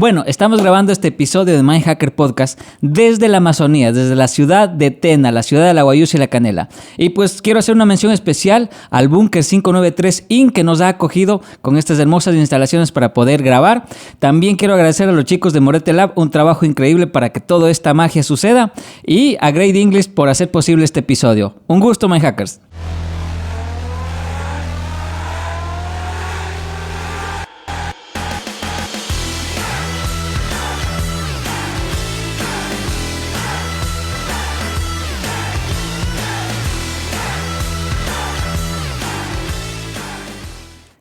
Bueno, estamos grabando este episodio de Mindhacker Podcast desde la Amazonía, desde la ciudad de Tena, la ciudad de la Guayusa y la Canela. Y pues quiero hacer una mención especial al Búnker 593 Inc. que nos ha acogido con estas hermosas instalaciones para poder grabar. También quiero agradecer a los chicos de Morete Lab, un trabajo increíble para que toda esta magia suceda. Y a Great English por hacer posible este episodio. Un gusto, Mindhackers.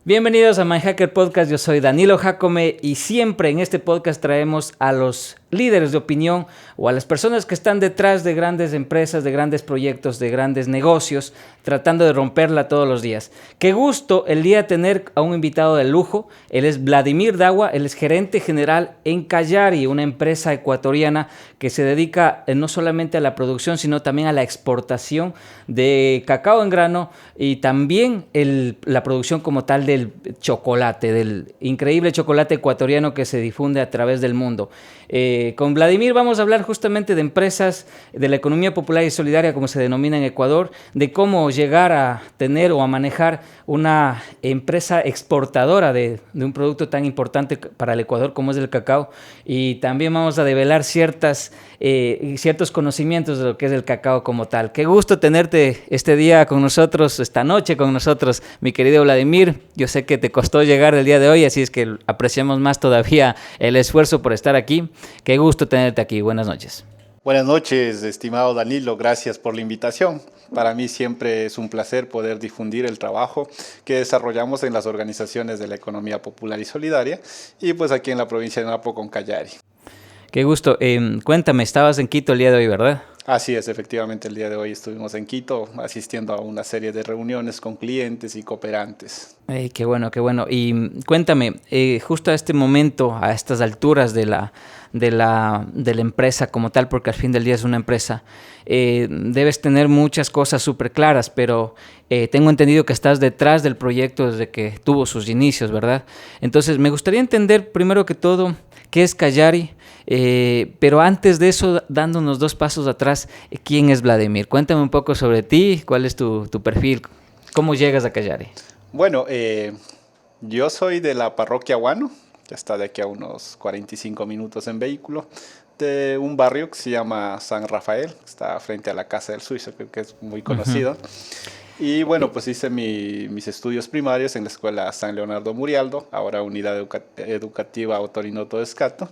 Bienvenidos a Mindhacker Podcast, yo soy Danilo Jacome y siempre en este podcast traemos a los líderes de opinión o a las personas que están detrás de grandes empresas, de grandes proyectos, de grandes negocios, tratando de romperla todos los días. Qué gusto el día tener a un invitado de lujo. Él es Vladimir Dagua, él es gerente general en Callari, una empresa ecuatoriana que se dedica no solamente a la producción, sino también a la exportación de cacao en grano y también la producción como tal del chocolate, del increíble chocolate ecuatoriano que se difunde a través del mundo. Con Vladimir vamos a hablar justamente de empresas, de la economía popular y solidaria, como se denomina en Ecuador, de cómo llegar a tener o a manejar una empresa exportadora de un producto tan importante para el Ecuador como es el cacao. Y también vamos a develar ciertos conocimientos de lo que es el cacao como tal. Qué gusto tenerte este día con nosotros, esta noche con nosotros, mi querido Vladimir. Yo sé que te costó llegar el día de hoy, así es que apreciamos más todavía el esfuerzo por estar aquí. Qué gusto tenerte aquí. Buenas noches. Buenas noches, estimado Danilo. Gracias por la invitación. Para mí siempre es un placer poder difundir el trabajo que desarrollamos en las organizaciones de la economía popular y solidaria y pues aquí en la provincia de Napo con Callari. Qué gusto. Cuéntame, estabas en Quito el día de hoy, ¿verdad? Así es, efectivamente el día de hoy estuvimos en Quito asistiendo a una serie de reuniones con clientes y cooperantes. Qué bueno, qué bueno. Y cuéntame, justo a este momento, a estas alturas de la empresa como tal, porque al fin del día es una empresa, debes tener muchas cosas súper claras, pero tengo entendido que estás detrás del proyecto desde que tuvo sus inicios, ¿verdad? Entonces, me gustaría entender primero que todo qué es Callari, pero antes de eso, dándonos dos pasos atrás, ¿quién es Vladimir? Cuéntame un poco sobre ti, cuál es tu perfil, cómo llegas a Callari. Bueno, yo soy de la parroquia Guano, ya está de aquí a unos 45 minutos en vehículo, de un barrio que se llama San Rafael, que está frente a la Casa del Suizo, creo que es muy conocido. Y bueno, pues hice mis estudios primarios en la escuela San Leonardo Murialdo, ahora Unidad Educativa Otorinoto Escato.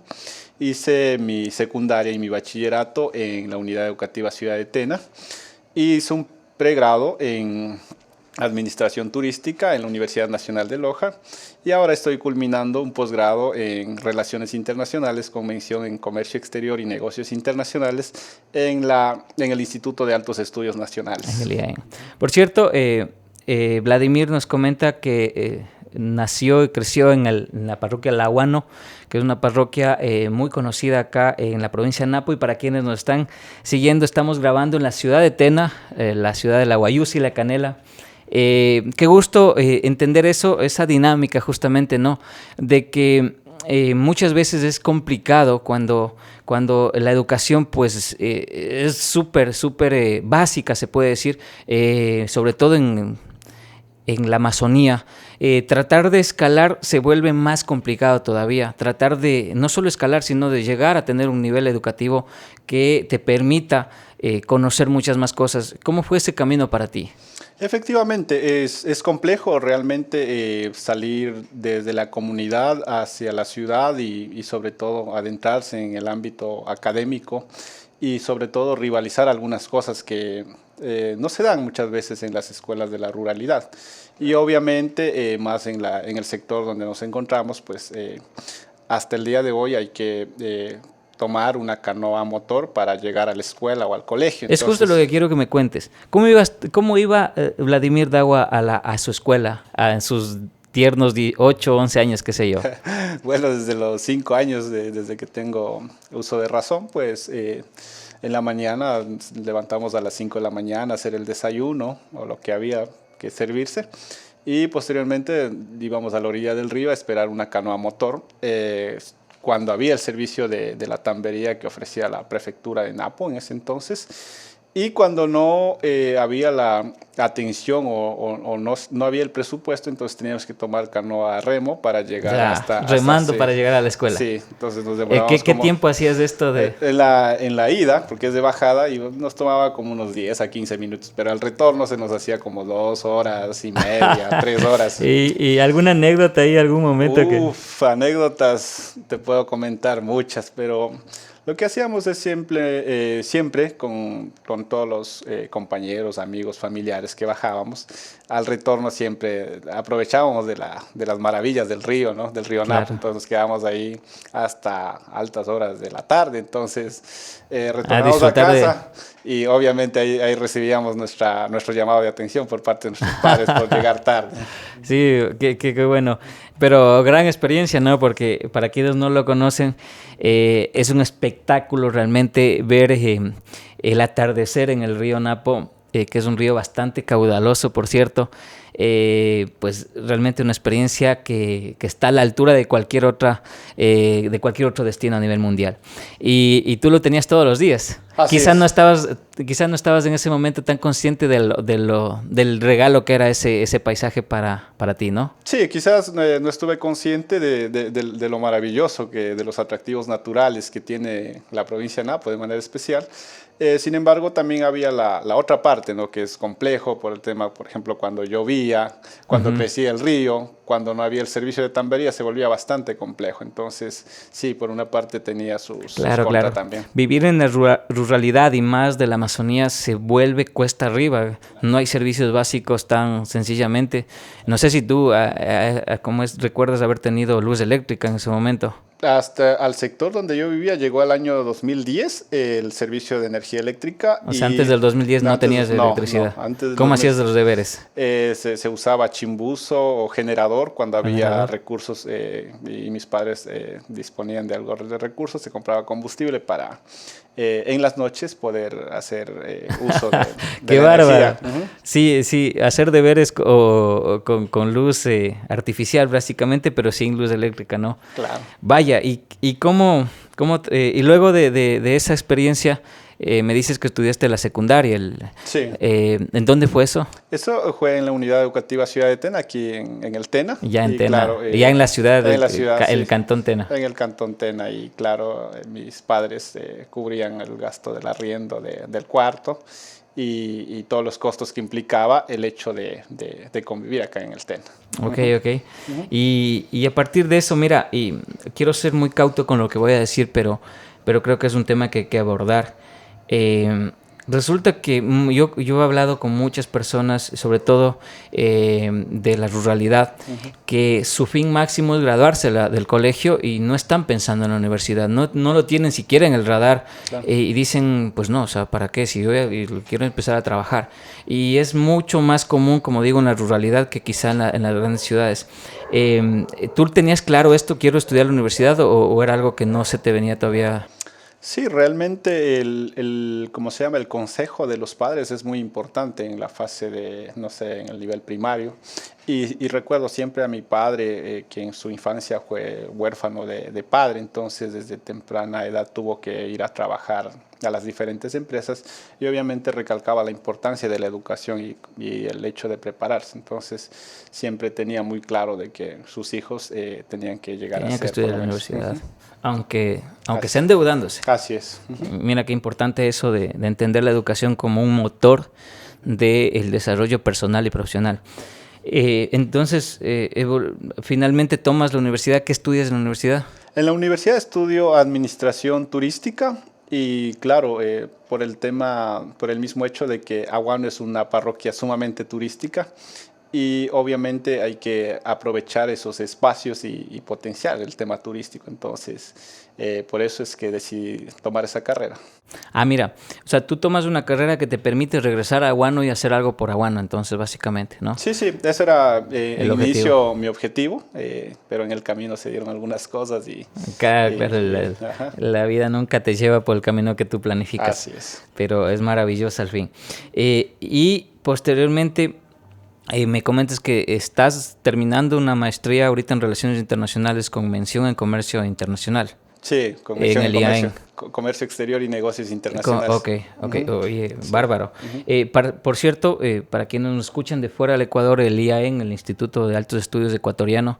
Hice mi secundaria y mi bachillerato en la Unidad Educativa Ciudad de Tena. Hice un pregrado en Administración Turística en la Universidad Nacional de Loja y ahora estoy culminando un posgrado en Relaciones Internacionales con mención en Comercio Exterior y Negocios Internacionales en el Instituto de Altos Estudios Nacionales. Por cierto, Vladimir nos comenta que nació y creció en la parroquia La Guano, que es una parroquia muy conocida acá en la provincia de Napo, y para quienes nos están siguiendo, estamos grabando en la ciudad de Tena, la ciudad de la Guayusa y la Canela. Qué gusto entender eso, esa dinámica justamente, ¿no? De que muchas veces es complicado cuando la educación pues es súper básica, se puede decir, sobre todo en la Amazonía. Tratar de escalar se vuelve más complicado todavía. Tratar de no solo escalar, sino de llegar a tener un nivel educativo que te permita conocer muchas más cosas. ¿Cómo fue ese camino para ti? Efectivamente, es complejo realmente salir desde la comunidad hacia la ciudad y sobre todo adentrarse en el ámbito académico y sobre todo rivalizar algunas cosas que no se dan muchas veces en las escuelas de la ruralidad. Y obviamente más en el sector donde nos encontramos, pues hasta el día de hoy hay que tomar una canoa motor para llegar a la escuela o al colegio. Es justo lo que quiero que me cuentes. ¿Cómo iba Vladimir Dagua a su escuela, en sus tiernos 8 o 11 años, qué sé yo? Bueno, desde los 5 años, desde que tengo uso de razón, pues en la mañana levantamos a las 5 de la mañana a hacer el desayuno o lo que había que servirse. Y posteriormente íbamos a la orilla del río a esperar una canoa motor cuando había el servicio de la tambería que ofrecía la prefectura de Napo en ese entonces. Y cuando no había la atención o no había el presupuesto, entonces teníamos que tomar canoa a remo para llegar Ya, remando para llegar a la escuela. Sí, entonces nos demorábamos ¿Qué tiempo hacías esto de...? En la ida, porque es de bajada, y nos tomaba como unos 10 a 15 minutos, pero al retorno se nos hacía como 2 horas y media, 3 horas. ¿Y alguna anécdota ahí, algún momento anécdotas, te puedo comentar muchas, pero... Lo que hacíamos es siempre con todos los compañeros, amigos, familiares que bajábamos, al retorno siempre aprovechábamos de las maravillas del río, ¿no? Del río Napo, entonces nos quedábamos ahí hasta altas horas de la tarde, entonces retornamos a casa y obviamente ahí recibíamos nuestro llamado de atención por parte de nuestros padres por llegar tarde. Sí, qué bueno. Pero gran experiencia, ¿no? Porque para quienes no lo conocen, es un espectáculo realmente ver el atardecer en el río Napo, que es un río bastante caudaloso, por cierto. Pues realmente una experiencia que está a la altura de cualquier otro destino a nivel mundial. Y tú lo tenías todos los días. Quizás no estabas en ese momento tan consciente del regalo que era ese paisaje para ti, ¿no? Sí, quizás no estuve consciente de lo maravilloso, de los atractivos naturales que tiene la provincia de Napo de manera especial. Sin embargo, también había la otra parte, ¿no? Que es complejo por el tema, por ejemplo, cuando llovía, cuando crecía el río, cuando no había el servicio de tambería, se volvía bastante complejo. Entonces, sí, por una parte tenía sus contras también. Vivir en la ruralidad y más de la Amazonía se vuelve cuesta arriba. No hay servicios básicos tan sencillamente. No sé si tú, recuerdas haber tenido luz eléctrica en ese momento. Hasta al sector donde yo vivía llegó al año 2010 el servicio de energía eléctrica. O sea, antes del 2010 no tenías electricidad. No, ¿cómo hacías de los deberes? Se usaba chimbuzo o generador cuando había recursos y mis padres disponían de algo de recursos, se compraba combustible para en las noches poder hacer uso de ¡Qué la bárbaro! energía. Sí, hacer deberes con luz artificial básicamente, pero sin luz eléctrica, ¿no? Claro. Vaya, y cómo y luego de esa experiencia me dices que estudiaste la secundaria. Sí. ¿En dónde fue eso? Eso fue en la Unidad Educativa Ciudad de Tena, aquí en el Tena. Ya en Tena, claro, ya en la ciudad, el cantón Tena. En el cantón Tena y claro, mis padres cubrían el gasto del arriendo del cuarto y todos los costos que implicaba el hecho de convivir acá en el Tena. Ok. Uh-huh. Y a partir de eso, mira, y quiero ser muy cauto con lo que voy a decir, pero creo que es un tema que hay que abordar. Resulta que yo he hablado con muchas personas, sobre todo de la ruralidad, que su fin máximo es graduarse del colegio y no están pensando en la universidad, no lo tienen siquiera en el radar. Claro. Y dicen, pues no, o sea, ¿para qué? Si yo quiero empezar a trabajar. Y es mucho más común, como digo, en la ruralidad que quizá en las grandes ciudades. ¿Tú tenías claro esto, quiero estudiar la universidad, o era algo que no se te venía todavía? Sí, realmente ¿cómo se llama? El consejo de los padres es muy importante en la fase de, no sé, en el nivel primario. Y recuerdo siempre a mi padre, que en su infancia fue huérfano de padre, entonces desde temprana edad tuvo que ir a trabajar a las diferentes empresas y obviamente recalcaba la importancia de la educación y el hecho de prepararse. Entonces siempre tenía muy claro de que sus hijos tenían que llegar a estudiar en la universidad. Aunque sea endeudándose. Así es. Mira qué importante eso de entender la educación como un motor del desarrollo personal y profesional. Entonces, finalmente tomas la universidad. ¿Qué estudias en la universidad? En la universidad estudio administración turística y claro, por el mismo hecho de que Aguano es una parroquia sumamente turística. Y obviamente hay que aprovechar esos espacios y potenciar el tema turístico. Entonces, por eso es que decidí tomar esa carrera. Ah, mira, o sea, tú tomas una carrera que te permite regresar a Aguano y hacer algo por Aguano, entonces, básicamente, ¿no? Sí, ese era el inicio, mi objetivo, pero en el camino se dieron algunas cosas y... Claro, la vida nunca te lleva por el camino que tú planificas. Así es. Pero es maravillosa al fin. Y posteriormente... Me comentas que estás terminando una maestría ahorita en Relaciones Internacionales con mención en Comercio Internacional. Sí, con En mención el en IAEN. comercio exterior y negocios internacionales. Ok, oye, Sí. bárbaro. Por cierto, para quienes nos escuchan de fuera del Ecuador, el IAEN, el Instituto de Altos Estudios Ecuatoriano,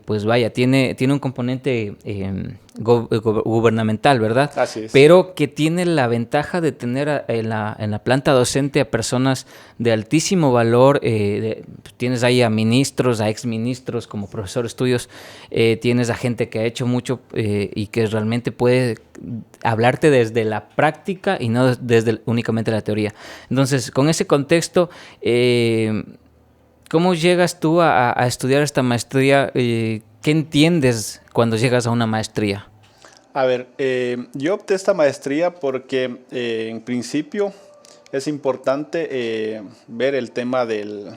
pues vaya, tiene un componente gubernamental, ¿verdad? Así es. Pero que tiene la ventaja de tener en la planta docente a personas de altísimo valor. Tienes ahí a ministros, a exministros como profesor de estudios, tienes a gente que ha hecho mucho y que realmente puede hablarte desde la práctica y no desde únicamente la teoría. Entonces, con ese contexto, ¿cómo llegas tú a estudiar esta maestría? ¿Qué entiendes cuando llegas a una maestría? A ver, yo opté esta maestría porque en principio es importante ver el tema de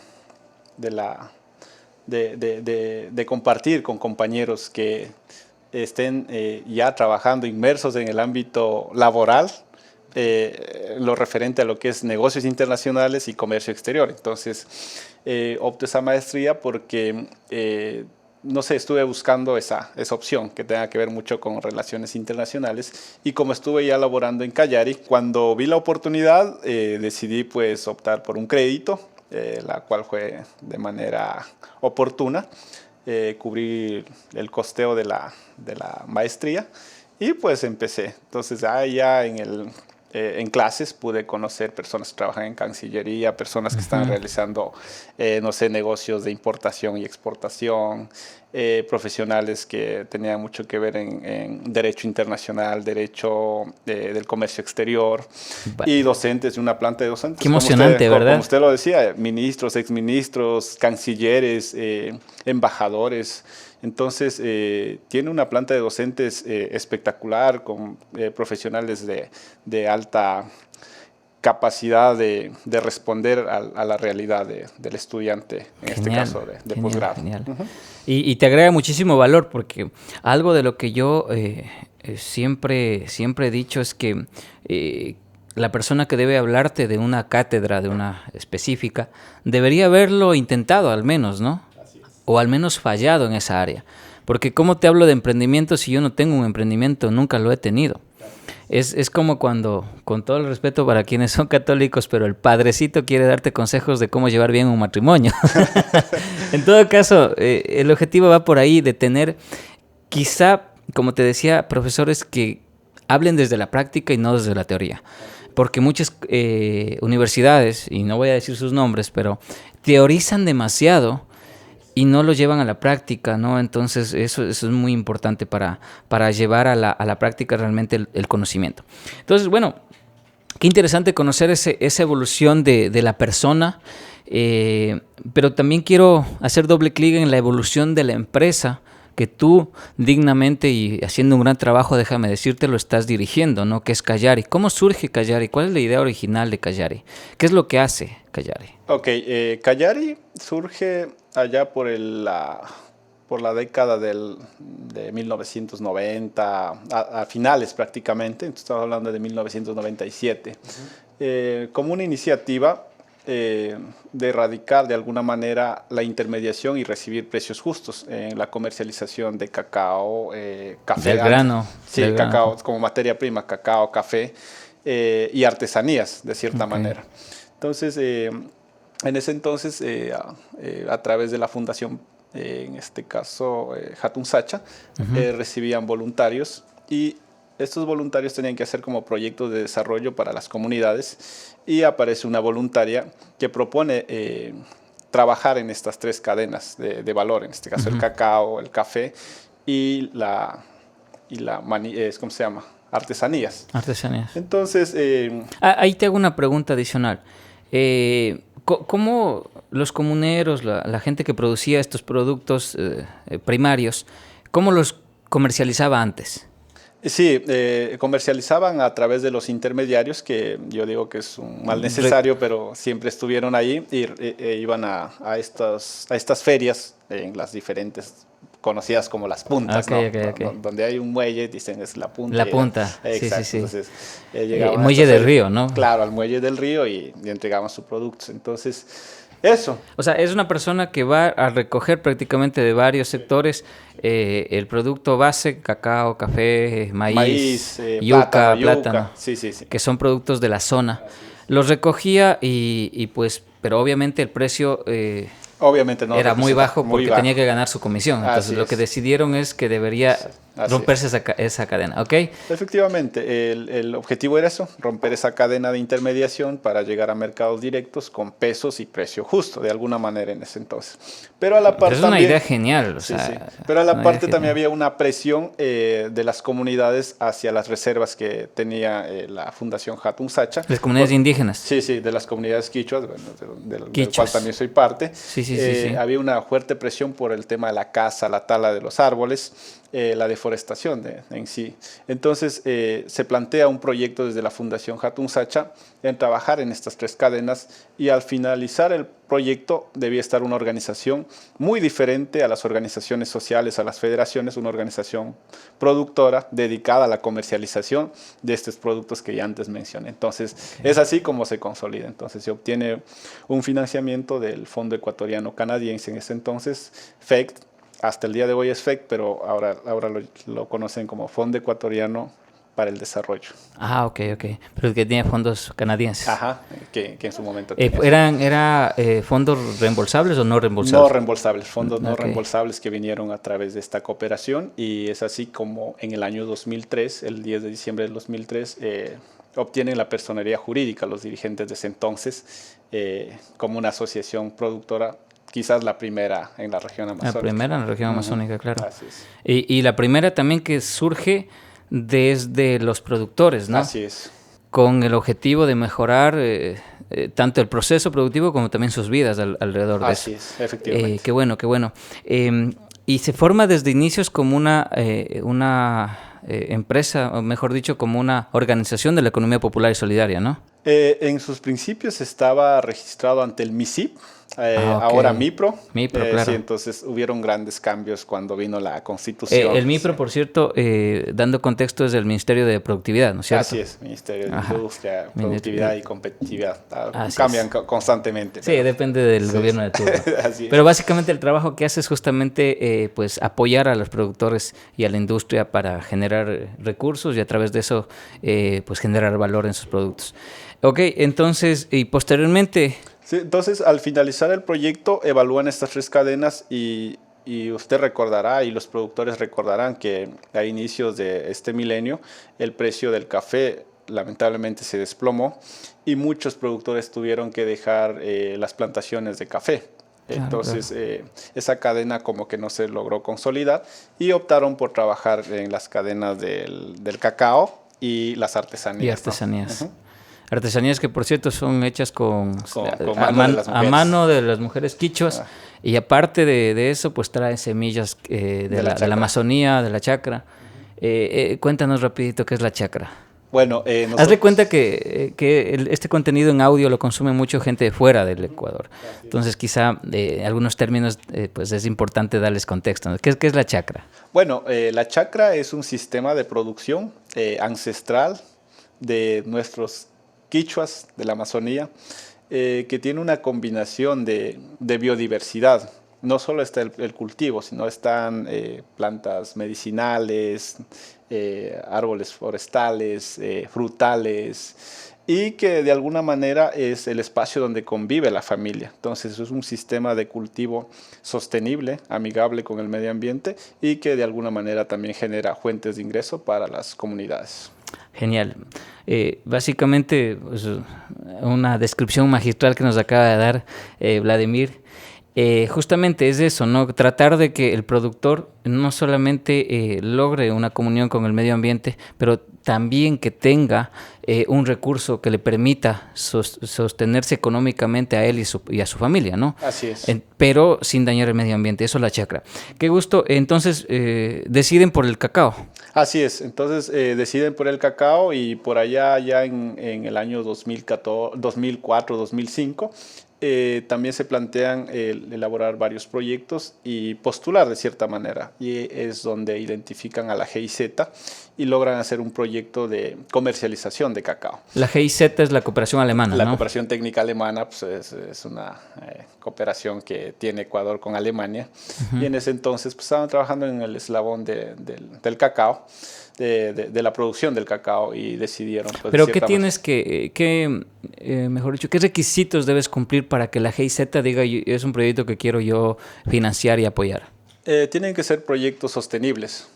compartir con compañeros que estén ya trabajando inmersos en el ámbito laboral, lo referente a lo que es negocios internacionales y comercio exterior. Entonces, opté esa maestría porque no sé, estuve buscando esa opción que tenga que ver mucho con relaciones internacionales, y como estuve ya laborando en Callari, cuando vi la oportunidad decidí pues optar por un crédito, la cual fue de manera oportuna, cubrir el costeo de la maestría, y pues empecé. Entonces ya en clases pude conocer personas que trabajan en Cancillería, personas que están realizando, no sé, negocios de importación y exportación, profesionales que tenían mucho que ver en derecho internacional, derecho del comercio exterior, y docentes de una planta de docentes. Qué emocionante, ¿verdad? Como usted lo decía, ministros, exministros, cancilleres, embajadores. Entonces, tiene una planta de docentes espectacular, con profesionales de alta capacidad de responder a la realidad del estudiante, en este caso de posgrado. Genial. Y te agrega muchísimo valor, porque algo de lo que yo siempre he dicho es que la persona que debe hablarte de una cátedra, de una específica, debería haberlo intentado al menos, ¿no? O al menos fallado en esa área. Porque ¿cómo te hablo de emprendimiento si yo no tengo un emprendimiento? Nunca lo he tenido. Es como cuando, con todo el respeto para quienes son católicos, pero el padrecito quiere darte consejos de cómo llevar bien un matrimonio. En todo caso, el objetivo va por ahí, de tener, quizá, como te decía, profesores que hablen desde la práctica y no desde la teoría. Porque muchas universidades, y no voy a decir sus nombres, pero teorizan demasiado y no lo llevan a la práctica, ¿no? Entonces eso es muy importante para llevar a la práctica realmente el conocimiento. Entonces, bueno, qué interesante conocer esa evolución de la persona, pero también quiero hacer doble clic en la evolución de la empresa que tú dignamente y haciendo un gran trabajo, déjame decirte, lo estás dirigiendo, ¿no? Que es Callari. ¿Cómo surge Callari? ¿Cuál es la idea original de Callari? ¿Qué es lo que hace Callari? Ok, Callari surge allá por la década de 1990, a finales prácticamente, entonces estamos hablando de 1997, como una iniciativa de erradicar de alguna manera la intermediación y recibir precios justos en la comercialización de cacao, café. Del grano. Sí, del cacao grano. como materia prima, cacao, café y artesanías de cierta manera. Entonces, en ese entonces, a través de la fundación, en este caso Hatun Sacha, recibían voluntarios, y estos voluntarios tenían que hacer como proyectos de desarrollo para las comunidades, y aparece una voluntaria que propone trabajar en estas tres cadenas de valor, en este caso el cacao, el café y ¿cómo se llama? Artesanías. Artesanías. Entonces, ahí te hago una pregunta adicional. ¿Cómo los comuneros, la gente que producía estos productos primarios, cómo los comercializaba antes? Sí, comercializaban a través de los intermediarios, que yo digo que es un mal necesario, pero siempre estuvieron ahí, y iban a estas ferias en las diferentes, conocidas como las puntas, Okay. Donde hay un muelle, dicen es la punta. La punta, exacto. sí. Entonces, Muelle del río, ¿no? Claro, al muelle del río, y entregaban sus productos. Entonces, Eso. O sea, es una persona que va a recoger prácticamente de varios sectores el producto base, cacao, café, maíz, yuca, plátano, Sí, sí, sí. que son productos de la zona. Los recogía y pues, pero obviamente el precio Obviamente no era muy representa, bajo muy porque bajo. tenía que ganar su comisión. Entonces Así lo que es. decidieron es que debería Así romperse es. esa cadena, ¿ok? Efectivamente, el objetivo era eso, romper esa cadena de intermediación para llegar a mercados directos con pesos y precio justo, de alguna manera en ese entonces. Pero a la Pero par es una también, idea genial, o sí, sí. sea, Pero a es la una idea parte también genial. había una presión de las comunidades hacia las reservas que tenía la Fundación Hatun Sacha. Las comunidades indígenas, Sí, sí, de las comunidades quichuas, bueno, del cual quichos. también soy parte. Sí, sí, sí, sí. Había una fuerte presión por el tema de la caza, la tala de los árboles, la deforestación en sí. Entonces se plantea un proyecto desde la Fundación Hatun Sacha en trabajar en estas tres cadenas y al finalizar el proyecto debía estar una organización muy diferente a las organizaciones sociales, a las federaciones, una organización productora dedicada a la comercialización de estos productos que ya antes mencioné. Entonces es así como se consolida. Entonces se obtiene un financiamiento del Fondo Ecuatoriano Canadiense en ese entonces, FECT. Hasta el día de hoy es FEC, pero ahora lo conocen como Fondo Ecuatoriano para el Desarrollo. Ah, ok, ok. Pero que tiene fondos canadienses. Ajá, que en su momento tenía. ¿Era fondos reembolsables o no No reembolsables? reembolsables, fondos no Ok. reembolsables que vinieron a través de esta cooperación y es así como en el año 2003, el 10 de diciembre del 2003, obtienen la personería jurídica los dirigentes de ese entonces como una asociación productora, quizás la primera en la región amazónica. La primera en la región amazónica, claro. Así es. Y la primera también que surge desde los productores, ¿no? Así es. Con el objetivo de mejorar tanto el proceso productivo como también sus vidas alrededor de Así eso. es, efectivamente. Qué bueno, qué bueno. Y se forma desde inicios como una empresa, o mejor dicho, como una organización de la economía popular y solidaria, ¿no? En sus principios estaba registrado ante el MISIP, Ok. ahora MIPRO. MIPRO, Sí, claro. entonces hubieron grandes cambios cuando vino la constitución. El MIPRO, por cierto, dando contexto, es del Ministerio de Productividad, ¿no es cierto? Así es, Ministerio de Ajá. Industria, Productividad y Competitividad. Así Cambian es. constantemente. Sí, depende del gobierno de turno. Así es. Pero básicamente el trabajo que hace es justamente pues apoyar a los productores y a la industria para generar recursos y a través de eso pues generar valor en sus productos. Ok, entonces, y posteriormente, Sí, entonces, al finalizar el proyecto, evalúan estas tres cadenas y usted recordará y los productores recordarán que a inicios de este milenio el precio del café lamentablemente se desplomó y muchos productores tuvieron que dejar las plantaciones de café. claro, Entonces, claro. esa cadena como que no se logró consolidar y optaron por trabajar en las cadenas del cacao y las artesanías. Y artesanías. ¿No? Uh-huh. Artesanías que por cierto son hechas con Con mano de las mujeres quichuas. Y aparte de eso, pues trae semillas de la Amazonía, de la chacra. Cuéntanos rapidito qué es la chacra. Bueno, Hazle cuenta que este contenido en audio lo consume mucho gente de fuera del Ecuador. Entonces quizá algunos términos pues es importante darles contexto, ¿no? ¿Qué es la chacra? Bueno, la chacra es un sistema de producción ancestral de nuestros quichuas de la Amazonía, que tiene una combinación de biodiversidad. No solo está el cultivo, sino están plantas medicinales, árboles forestales, frutales, y que de alguna manera es el espacio donde convive la familia. Entonces es un sistema de cultivo sostenible, amigable con el medio ambiente y que de alguna manera también genera fuentes de ingreso para las comunidades. Genial. Básicamente, pues, una descripción magistral que nos acaba de dar Vladimir. Justamente es eso, ¿no? Tratar de que el productor no solamente logre una comunión con el medio ambiente, pero también que tenga un recurso que le permita sostenerse económicamente a él y a su familia, ¿no? Así es. Pero sin dañar el medio ambiente. Eso es la chacra. Qué gusto. Entonces, deciden por el cacao. Así es, entonces deciden por el cacao y por allá ya en el año 2004-2005 también se plantean elaborar varios proyectos y postular de cierta manera. Y es donde identifican a la GIZ y logran hacer un proyecto de comercialización de cacao. La GIZ es la cooperación alemana, La ¿no? cooperación técnica alemana pues, es una cooperación que tiene Ecuador con Alemania. Y en ese entonces pues, estaban trabajando en el eslabón del cacao. De la producción del cacao y decidieron... Pues, pero ¿qué tienes mejor dicho, qué requisitos debes cumplir para que la GIZ diga es un proyecto que quiero yo financiar y apoyar? Tienen que ser proyectos sostenibles.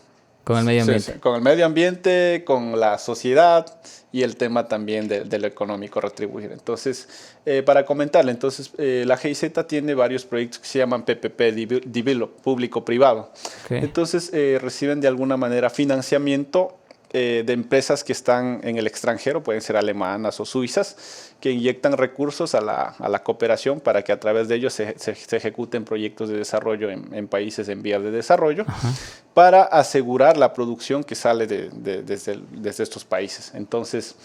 Con el medio ambiente. Sí, con el medio ambiente, con la sociedad y el tema también de lo económico, retribuir. Entonces, para comentarle, la GIZ tiene varios proyectos que se llaman PPP, Develop, público-privado. Okay. Entonces, reciben de alguna manera financiamiento de empresas que están en el extranjero, pueden ser alemanas o suizas, que inyectan recursos a la cooperación para que a través de ellos se ejecuten proyectos de desarrollo en países en vías de desarrollo, para asegurar la producción que sale desde estos países. Entonces,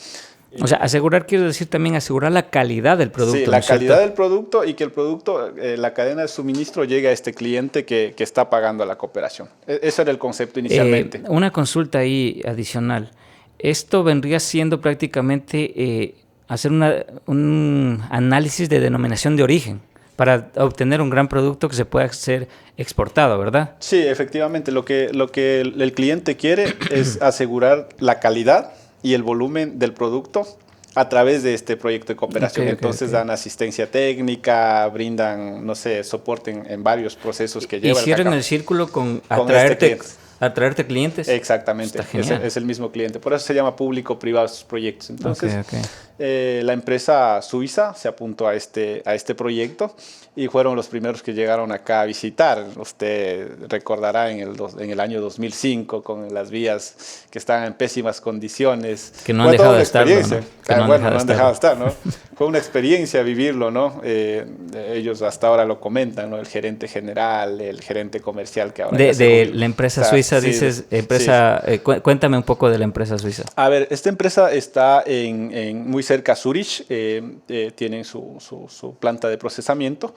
o sea, asegurar quiere decir también asegurar la calidad del producto. Sí, la calidad del producto y que el producto, la cadena de suministro llegue a este cliente que está pagando a la cooperación. Ese era el concepto inicialmente. Una consulta ahí adicional. Esto vendría siendo prácticamente hacer un análisis de denominación de origen para obtener un gran producto que se pueda ser exportado, ¿verdad? Sí, efectivamente. Lo que el cliente quiere es asegurar la calidad y el volumen del producto a través de este proyecto de cooperación. Entonces dan asistencia técnica, brindan, no sé, soporte en varios procesos que lleva el cacao. Hicieron el círculo con atraerte clientes. Exactamente, es el mismo cliente. Por eso se llama público-privado esos proyectos. Entonces, la empresa suiza se apuntó a este proyecto y fueron los primeros que llegaron acá a visitar. Usted recordará en el año 2005 con las vías que estaban en pésimas condiciones. Que no han dejado de estar, ¿no? No han dejado de estar, ¿no? Fue una experiencia vivirlo, ¿no? Ellos hasta ahora lo comentan, ¿no? El gerente general, el gerente comercial que ahora... De la empresa suiza, dices, empresa... Sí. Cuéntame un poco de la empresa suiza. A ver, esta empresa está muy cerca a Zurich, tienen su planta de procesamiento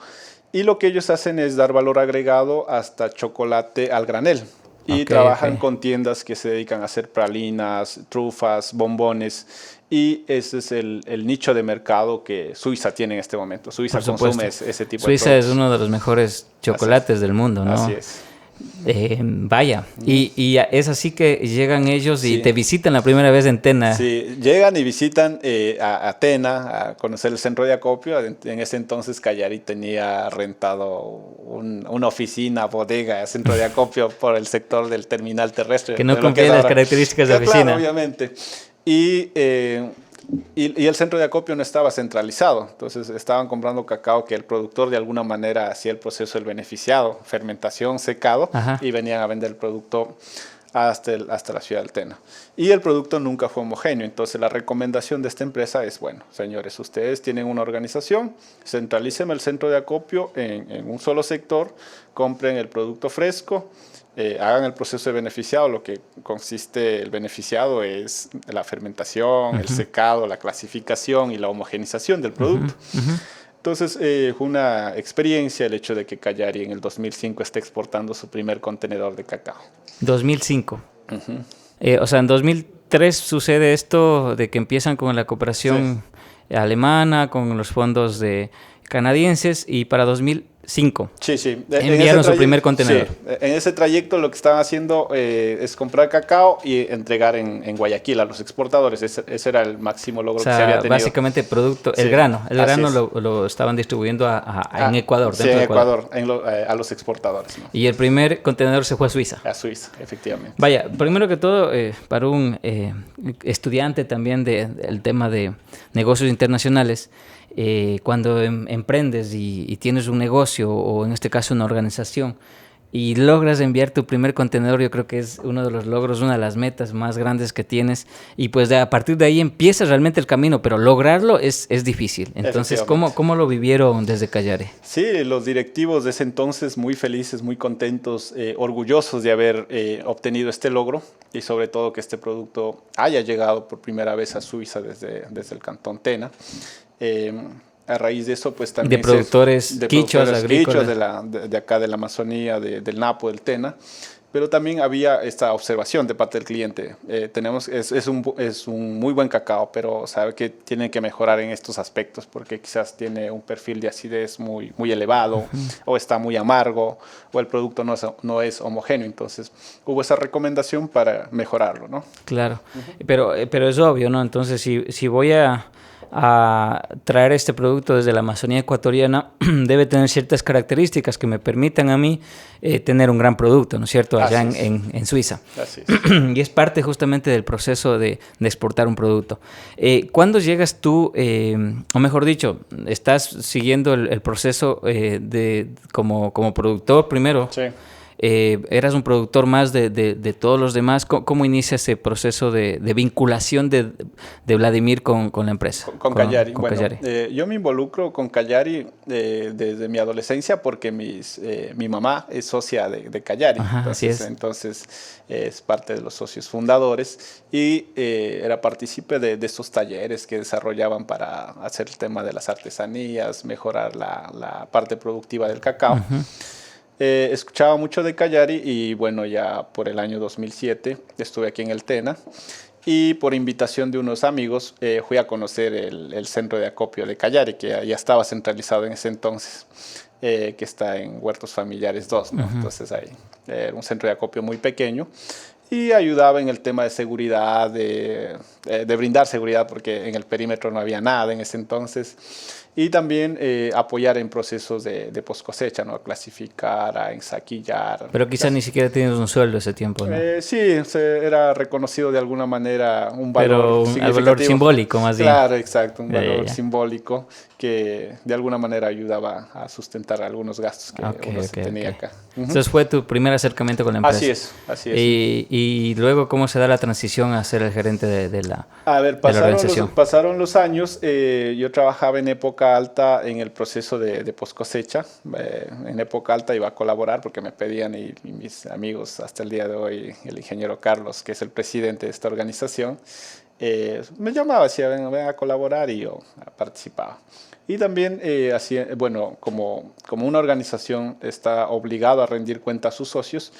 y lo que ellos hacen es dar valor agregado hasta chocolate al granel. Y trabajan con tiendas que se dedican a hacer pralinas, trufas, bombones. Y ese es el nicho de mercado que Suiza tiene en este momento. Suiza consume ese tipo de productos. Suiza es uno de los mejores chocolates del mundo, ¿no? Así es. Vaya, y es así que llegan ellos y te visitan la primera vez en Tena. Sí, llegan y visitan a Tena a conocer el centro de acopio. En ese entonces Callari tenía rentado una oficina, bodega, centro de acopio por el sector del terminal terrestre. Que no cumplía las características de oficina. Claro, obviamente. Y el centro de acopio no estaba centralizado, entonces estaban comprando cacao que el productor de alguna manera hacía el proceso del beneficiado, fermentación, secado, y venían a vender el producto hasta la ciudad del Tena. Y el producto nunca fue homogéneo, entonces la recomendación de esta empresa es, bueno, señores, ustedes tienen una organización, centralicen el centro de acopio en un solo sector, compren el producto fresco, hagan el proceso de beneficiado. Lo que consiste el beneficiado es la fermentación, el secado, la clasificación y la homogenización del producto. Entonces, fue una experiencia el hecho de que Callari en el 2005 esté exportando su primer contenedor de cacao. 2005. O sea, en 2003 sucede esto de que empiezan con la cooperación alemana, con los fondos canadienses, y para 2005 Sí. Enviaron su primer contenedor. Sí. En ese trayecto lo que estaban haciendo es comprar cacao y entregar en Guayaquil a los exportadores. Ese era el máximo logro que se había tenido. Básicamente el grano lo estaban distribuyendo en Ecuador. Sí, en Ecuador, a los exportadores, ¿no? Y el primer contenedor se fue a Suiza. A Suiza, efectivamente. Vaya, primero que todo, para un estudiante también del tema de negocios internacionales, cuando emprendes y tienes un negocio o en este caso una organización y logras enviar tu primer contenedor, yo creo que es uno de los logros, una de las metas más grandes que tienes, y pues a partir de ahí empiezas realmente el camino, pero lograrlo es difícil. Entonces, ¿cómo lo vivieron desde Callari? Sí, los directivos de ese entonces muy felices, muy contentos, orgullosos de haber obtenido este logro y sobre todo que este producto haya llegado por primera vez a Suiza desde el Cantón Tena. a raíz de eso, pues De también... productores quichuas agrícolas. De acá de la Amazonía, del Napo, del Tena. Pero también había esta observación de parte del cliente. Es un muy buen cacao, pero sabe que tiene que mejorar en estos aspectos porque quizás tiene un perfil de acidez muy elevado, o está muy amargo, o el producto no es homogéneo. Entonces hubo esa recomendación para mejorarlo, ¿no? Claro, pero es obvio, ¿no? Entonces, si voy a traer este producto desde la Amazonía ecuatoriana, debe tener ciertas características que me permitan a mí tener un gran producto, ¿no es cierto?, allá en Suiza. Así es. Y es parte justamente del proceso de exportar un producto. ¿Cuándo llegas tú, o mejor dicho, estás siguiendo el proceso como productor primero? Sí. Eras un productor más de todos los demás. ¿Cómo inicia ese proceso de vinculación de Vladimir con la empresa? Con Callari. Con Bueno, Callari. yo me involucro con Callari desde mi adolescencia porque mi mamá es socia de Callari. Ajá, Entonces es parte de los socios fundadores y era partícipe de estos talleres que desarrollaban para hacer el tema de las artesanías, mejorar la parte productiva del cacao. Uh-huh. Escuchaba mucho de Callari y bueno, ya por el año 2007 estuve aquí en el Tena y por invitación de unos amigos fui a conocer el centro de acopio de Callari, que ya estaba centralizado en ese entonces, que está en Huertos Familiares 2, ¿no? Uh-huh. Entonces ahí era un centro de acopio muy pequeño y ayudaba en el tema de seguridad, de brindar seguridad porque en el perímetro no había nada en ese entonces. Y también apoyar en procesos de post cosecha, ¿no? A clasificar, a ensaquillar. Pero quizás ni siquiera tienes un sueldo ese tiempo, ¿no? Sí, era reconocido de alguna manera un valor significativo. Un valor simbólico más bien. Claro, exacto, un valor simbólico que de alguna manera ayudaba a sustentar algunos gastos que uno tenía acá. Uh-huh. Entonces fue tu primer acercamiento con la empresa. Así es. Y luego, ¿cómo se da la transición a ser el gerente de la organización? Pasaron los años, yo trabajaba en época alta en el proceso de post cosecha. En época alta iba a colaborar porque me pedían y mis amigos hasta el día de hoy, el ingeniero Carlos, que es el presidente de esta organización, me llamaba, decía, ven a colaborar y yo participaba. Y también, como una organización está obligado a rendir cuenta a sus socios,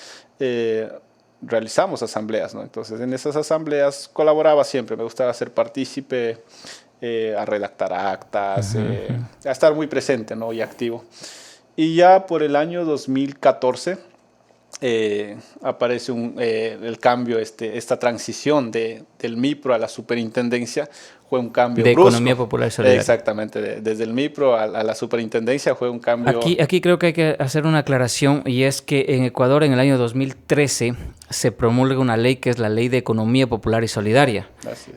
realizamos asambleas, ¿no? Entonces, en esas asambleas colaboraba siempre, me gustaba ser partícipe, a redactar actas, a estar muy presente, ¿no? Y activo. Y ya por el año 2014 aparece el cambio, esta transición del MIPRO a la superintendencia. Fue un cambio de brusco. Economía Popular y Solidaria. Exactamente, desde el MIPRO a la superintendencia fue un cambio. Aquí creo que hay que hacer una aclaración, y es que en Ecuador en el año 2013 se promulga una ley que es la Ley de Economía Popular y Solidaria,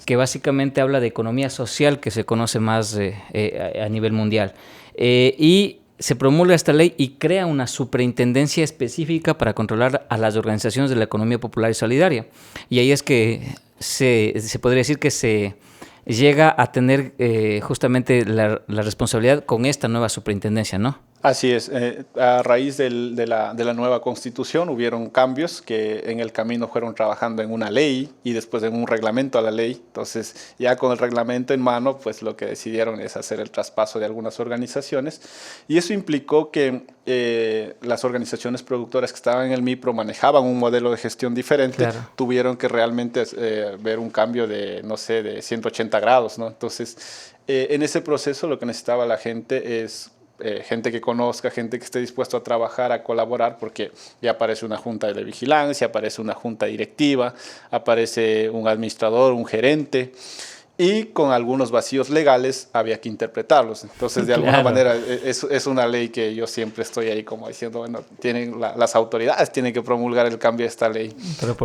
que básicamente habla de economía social, que se conoce más a nivel mundial. Y se promulga esta ley y crea una superintendencia específica para controlar a las organizaciones de la economía popular y solidaria. Y ahí es que se podría decir que se llega a tener justamente la responsabilidad con esta nueva superintendencia, ¿no? Así es. A raíz de la nueva constitución hubieron cambios que en el camino fueron trabajando en una ley y después en un reglamento a la ley. Entonces, ya con el reglamento en mano, pues lo que decidieron es hacer el traspaso de algunas organizaciones. Y eso implicó que las organizaciones productoras que estaban en el MIPRO manejaban un modelo de gestión diferente. Claro. Tuvieron que realmente ver un cambio de 180 grados, ¿no? Entonces, en ese proceso lo que necesitaba la gente es gente que conozca, gente que esté dispuesto a trabajar, a colaborar, porque ya aparece una junta de vigilancia, aparece una junta directiva, aparece un administrador, un gerente, y con algunos vacíos legales había que interpretarlos. Entonces, de alguna manera, es una ley que yo siempre estoy ahí como diciendo, bueno, las autoridades tienen que promulgar el cambio de esta ley,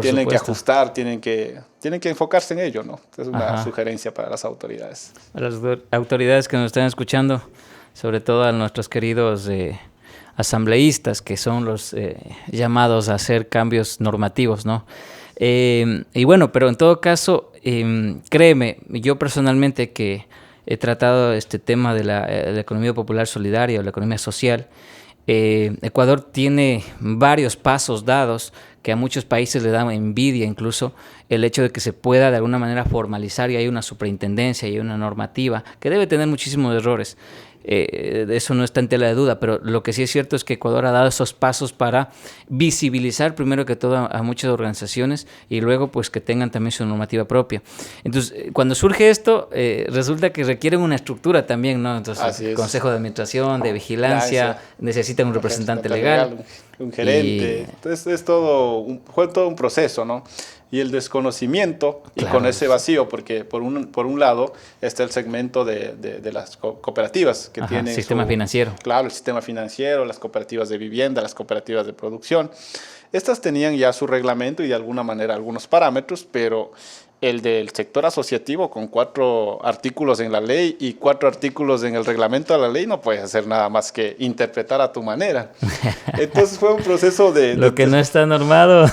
tienen que ajustar, tienen que enfocarse en ello, ¿no? Es una sugerencia para las autoridades. A las autoridades que nos están escuchando, sobre todo a nuestros queridos asambleístas, que son los llamados a hacer cambios normativos, ¿no? Y bueno, pero en todo caso, créeme, yo personalmente que he tratado este tema de la economía popular solidaria o la economía social, Ecuador tiene varios pasos dados que a muchos países le dan envidia, incluso el hecho de que se pueda de alguna manera formalizar y hay una superintendencia y una normativa que debe tener muchísimos errores. eso no está en tela de duda, pero lo que sí es cierto es que Ecuador ha dado esos pasos para visibilizar primero que todo a muchas organizaciones y luego pues que tengan también su normativa propia. Entonces, cuando surge esto, resulta que requieren una estructura también, ¿no? Entonces, consejo de administración, de vigilancia, necesitan un representante legal. Un gerente. Entonces fue todo un proceso, ¿no? Y el desconocimiento, y con ese vacío, porque por un lado está el segmento de las cooperativas que tienen sistema financiero. Claro, el sistema financiero, las cooperativas de vivienda, las cooperativas de producción. Estas tenían ya su reglamento y de alguna manera algunos parámetros, pero el del sector asociativo con 4 artículos en la ley y 4 artículos en el reglamento de la ley no puedes hacer nada más que interpretar a tu manera. Entonces fue un proceso de... Lo que no está normado,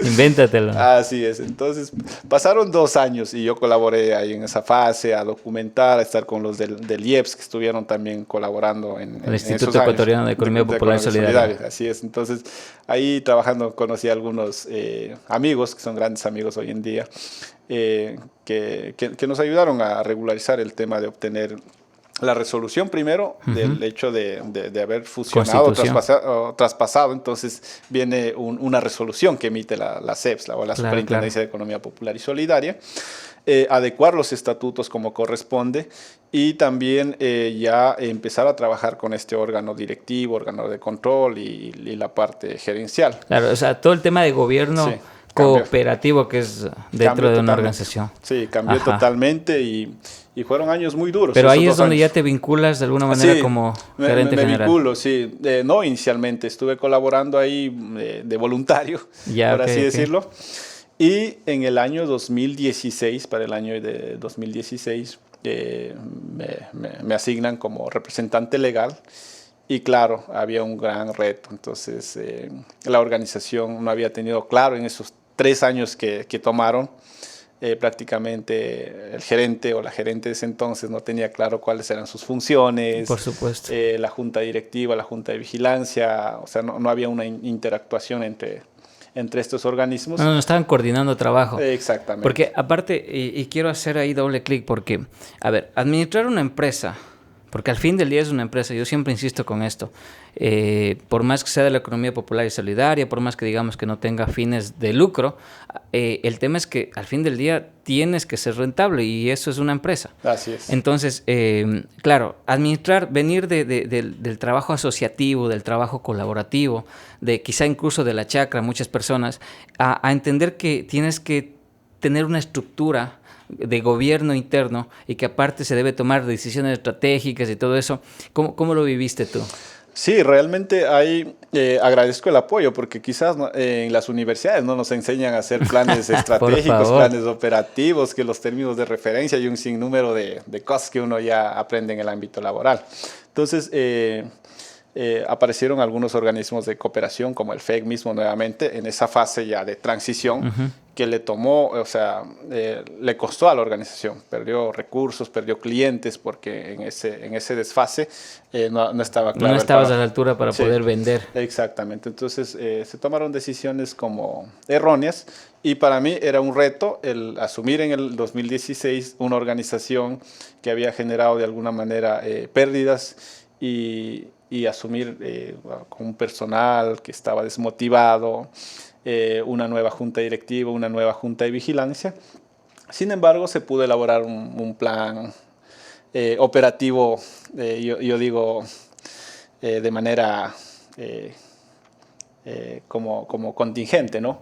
invéntatelo. Así es. Entonces pasaron 2 años y yo colaboré ahí en esa fase a documentar, a estar con los del IEPS que estuvieron también colaborando en el Instituto Ecuatoriano de Economía Popular y Solidaria. Así es. Entonces ahí trabajando conocí a algunos amigos que son grandes amigos hoy en día. Que nos ayudaron a regularizar el tema de obtener la resolución primero del hecho de haber fusionado o traspasado. Entonces viene una resolución que emite la CEPS, la Superintendencia de Economía Popular y Solidaria, adecuar los estatutos como corresponde y también ya empezar a trabajar con este órgano directivo, órgano de control y la parte gerencial. Claro, o sea, todo el tema de gobierno... Sí. Cooperativo que es dentro de una organización. Sí, cambió totalmente y fueron años muy duros. Pero ahí es donde ya te vinculas de alguna manera como gerente general. Me vinculo, sí. No inicialmente, estuve colaborando ahí de voluntario, por así decirlo. Y en el año 2016, para el año de 2016, me asignan como representante legal. Y claro, había un gran reto. Entonces, la organización no había tenido claro en esos 3 años que tomaron. Prácticamente el gerente o la gerente de ese entonces no tenía claro cuáles eran sus funciones. Por supuesto. La junta directiva, la junta de vigilancia. O sea, no había una interactuación entre estos organismos. No estaban coordinando trabajo. Exactamente. Porque aparte, y quiero hacer ahí doble clic porque, a ver, administrar una empresa... Porque al fin del día es una empresa, yo siempre insisto con esto, por más que sea de la economía popular y solidaria, por más que digamos que no tenga fines de lucro, el tema es que al fin del día tienes que ser rentable y eso es una empresa. Así es. Entonces, claro, administrar, venir del trabajo asociativo, del trabajo colaborativo, de quizá incluso de la chacra, muchas personas, a entender que tienes que tener una estructura de gobierno interno y que aparte se debe tomar decisiones estratégicas y todo eso. ¿Cómo lo viviste tú? Sí, realmente ahí agradezco el apoyo porque quizás en las universidades no nos enseñan a hacer planes estratégicos, planes operativos, que los términos de referencia y un sinnúmero de cosas que uno ya aprende en el ámbito laboral. Entonces, aparecieron algunos organismos de cooperación como el FEC mismo nuevamente en esa fase ya de transición que le tomó, o sea, le costó a la organización, perdió recursos, perdió clientes porque en ese desfase no estaba claro. No estabas a la altura para poder vender. Exactamente, entonces se tomaron decisiones como erróneas y para mí era un reto el asumir en el 2016 una organización que había generado de alguna manera pérdidas y asumir con un personal que estaba desmotivado, una nueva junta directiva, una nueva junta de vigilancia. Sin embargo, se pudo elaborar un plan operativo, yo digo, de manera como contingente, ¿no?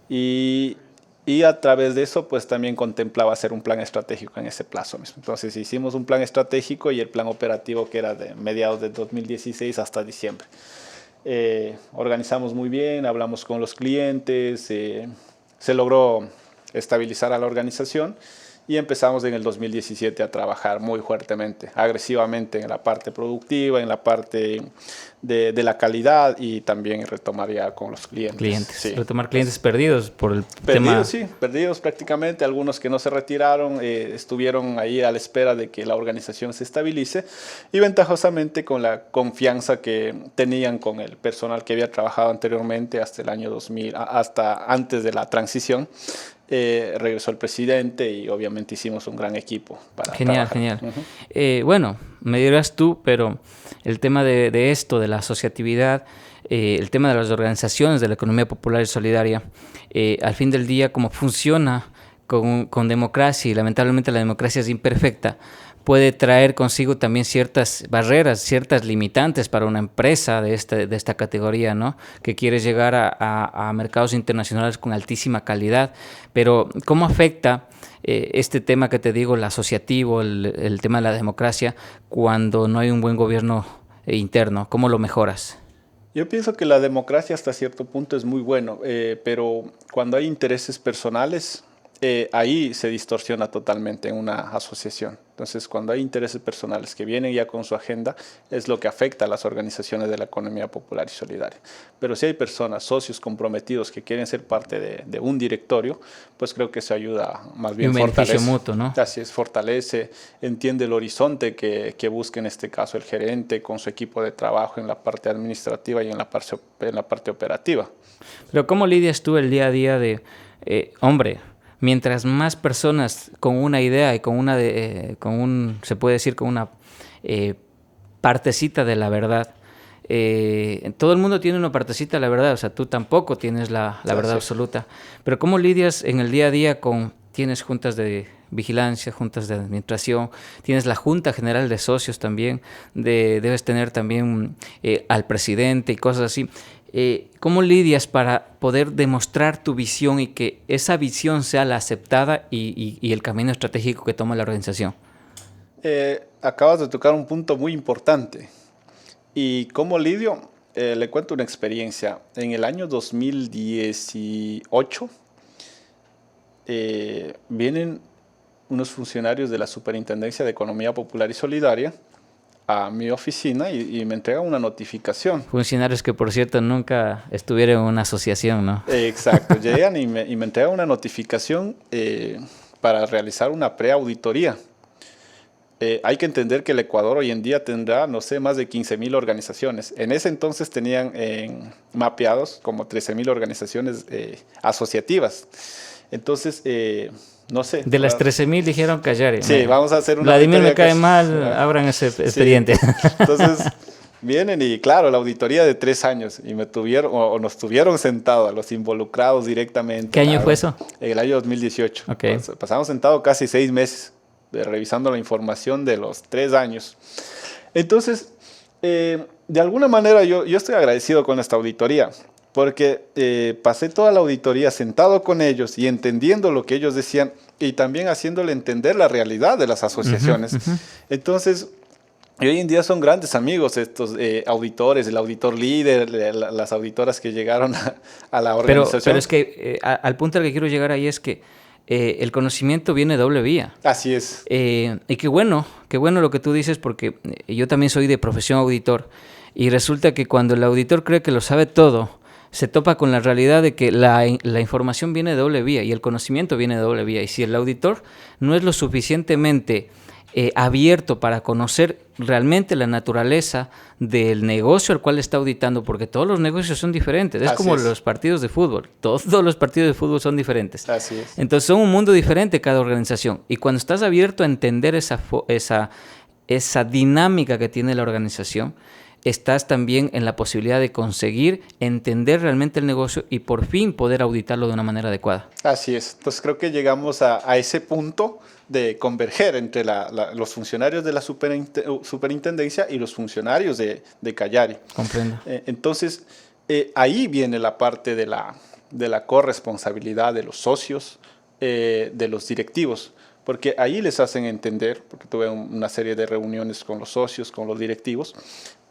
Y a través de eso, pues también contemplaba hacer un plan estratégico en ese plazo mismo. Entonces hicimos un plan estratégico y el plan operativo que era de mediados de 2016 hasta diciembre. Organizamos muy bien, hablamos con los clientes, se logró estabilizar a la organización y empezamos en el 2017 a trabajar muy fuertemente, agresivamente en la parte productiva, en la parte de la calidad y también retomar ya con los clientes. Sí. Retomar clientes perdidos por el tema. Sí, perdidos prácticamente, algunos que no se retiraron, estuvieron ahí a la espera de que la organización se estabilice y ventajosamente con la confianza que tenían con el personal que había trabajado anteriormente hasta el año 2000, hasta antes de la transición, regresó el presidente y obviamente hicimos un gran equipo para Genial, trabajar. genial. Bueno, me dirás tú, pero el tema de esto, de la asociatividad, el tema de las organizaciones de la economía popular y solidaria, al fin del día, cómo funciona con democracia, y lamentablemente la democracia es imperfecta, puede traer consigo también ciertas barreras, ciertas limitantes para una empresa de esta categoría, ¿no? Que quiere llegar a mercados internacionales con altísima calidad. Pero, ¿cómo afecta este tema que te digo, el asociativo, el tema de la democracia, cuando no hay un buen gobierno interno? ¿Cómo lo mejoras? Yo pienso que la democracia hasta cierto punto es muy bueno, pero cuando hay intereses personales, ahí se distorsiona totalmente en una asociación. Entonces, cuando hay intereses personales que vienen ya con su agenda, es lo que afecta a las organizaciones de la economía popular y solidaria. Pero si hay personas, socios comprometidos que quieren ser parte de un directorio, pues creo que eso ayuda, más bien un beneficio fortalece. mutuo, ¿no? Así es, fortalece, entiende el horizonte que busca en este caso el gerente con su equipo de trabajo en la parte administrativa y en la parte operativa. Pero ¿cómo lidias tú el día a día de, hombre, mientras más personas con una idea y se puede decir, con una partecita de la verdad, todo el mundo tiene una partecita de la verdad, o sea, tú tampoco tienes la verdad absoluta, pero ¿cómo lidias en el día a día tienes juntas de vigilancia, juntas de administración, tienes la Junta General de Socios también, debes tener también al presidente y cosas así? ¿Cómo lidias para poder demostrar tu visión y que esa visión sea la aceptada y el camino estratégico que toma la organización? Acabas de tocar un punto muy importante. ¿Y cómo lidio? Le cuento una experiencia. En el año 2018 vienen unos funcionarios de la Superintendencia de Economía Popular y Solidaria a mi oficina y me entregan una notificación. Funcionarios que, por cierto, nunca estuvieron en una asociación, ¿no? Exacto, llegan y me entregan una notificación para realizar una preauditoría. Hay que entender que el Ecuador hoy en día tendrá, no sé, más de 15.000 organizaciones. En ese entonces tenían mapeados como 13.000 organizaciones asociativas. Entonces, no sé. De las 13.000 dijeron callar. Sí, vamos a hacer una Vladimir me auditoría cae mal, abran ese expediente. Sí. Entonces, vienen y claro, la auditoría de 3 años y me tuvieron, o nos tuvieron sentados a los involucrados directamente. ¿Qué año fue eso? En el año 2018. Okay. Entonces, pasamos sentados casi 6 meses revisando la información de los 3 años. Entonces, de alguna manera yo estoy agradecido con esta auditoría, porque pasé toda la auditoría sentado con ellos y entendiendo lo que ellos decían y también haciéndole entender la realidad de las asociaciones. Entonces, y hoy en día son grandes amigos estos auditores, el auditor líder, las auditoras que llegaron a la organización. Pero es que al punto al que quiero llegar ahí es que el conocimiento viene doble vía. Así es. Y qué bueno lo que tú dices, porque yo también soy de profesión auditor y resulta que cuando el auditor cree que lo sabe todo, se topa con la realidad de que la información viene de doble vía y el conocimiento viene de doble vía. Y si el auditor no es lo suficientemente abierto para conocer realmente la naturaleza del negocio al cual está auditando, porque todos los negocios son diferentes, es como los partidos de fútbol, todos los partidos de fútbol son diferentes. Así es. Entonces son un mundo diferente cada organización y cuando estás abierto a entender esa dinámica que tiene la organización, estás también en la posibilidad de conseguir entender realmente el negocio y por fin poder auditarlo de una manera adecuada. Así es. Entonces creo que llegamos a ese punto de converger entre los funcionarios de la superintendencia y los funcionarios de Callari. Comprendo. Entonces, ahí viene la parte de la corresponsabilidad de los socios, de los directivos, porque ahí les hacen entender, porque tuve una serie de reuniones con los socios, con los directivos,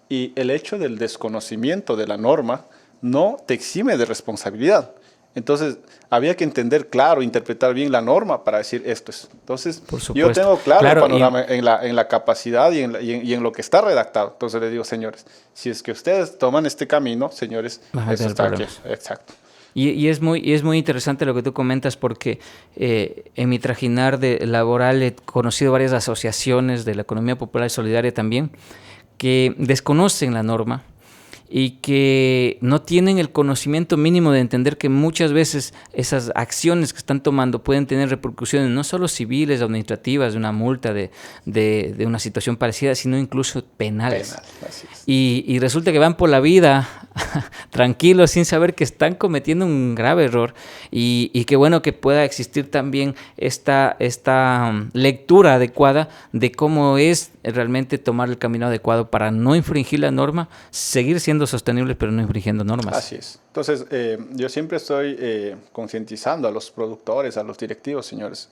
y el hecho del desconocimiento de la norma no te exime de responsabilidad. Entonces, había que entender claro, interpretar bien la norma para decir esto es. Entonces, yo tengo claro el panorama en la capacidad y en lo que está redactado. Entonces, les digo, señores, si es que ustedes toman este camino, señores, eso está aquí. Exacto. Y es muy interesante lo que tú comentas porque en mi trajinar laboral he conocido varias asociaciones de la economía popular y solidaria también que desconocen la norma y que no tienen el conocimiento mínimo de entender que muchas veces esas acciones que están tomando pueden tener repercusiones no solo civiles, administrativas, de una multa, de una situación parecida, sino incluso penales. Penal, así es. Y resulta que van por la vida tranquilos sin saber que están cometiendo un grave error y qué bueno que pueda existir también esta lectura adecuada de cómo es realmente tomar el camino adecuado para no infringir la norma, seguir siendo sostenibles pero no infringiendo normas. Así es. Entonces, yo siempre estoy concientizando a los productores, a los directivos, señores.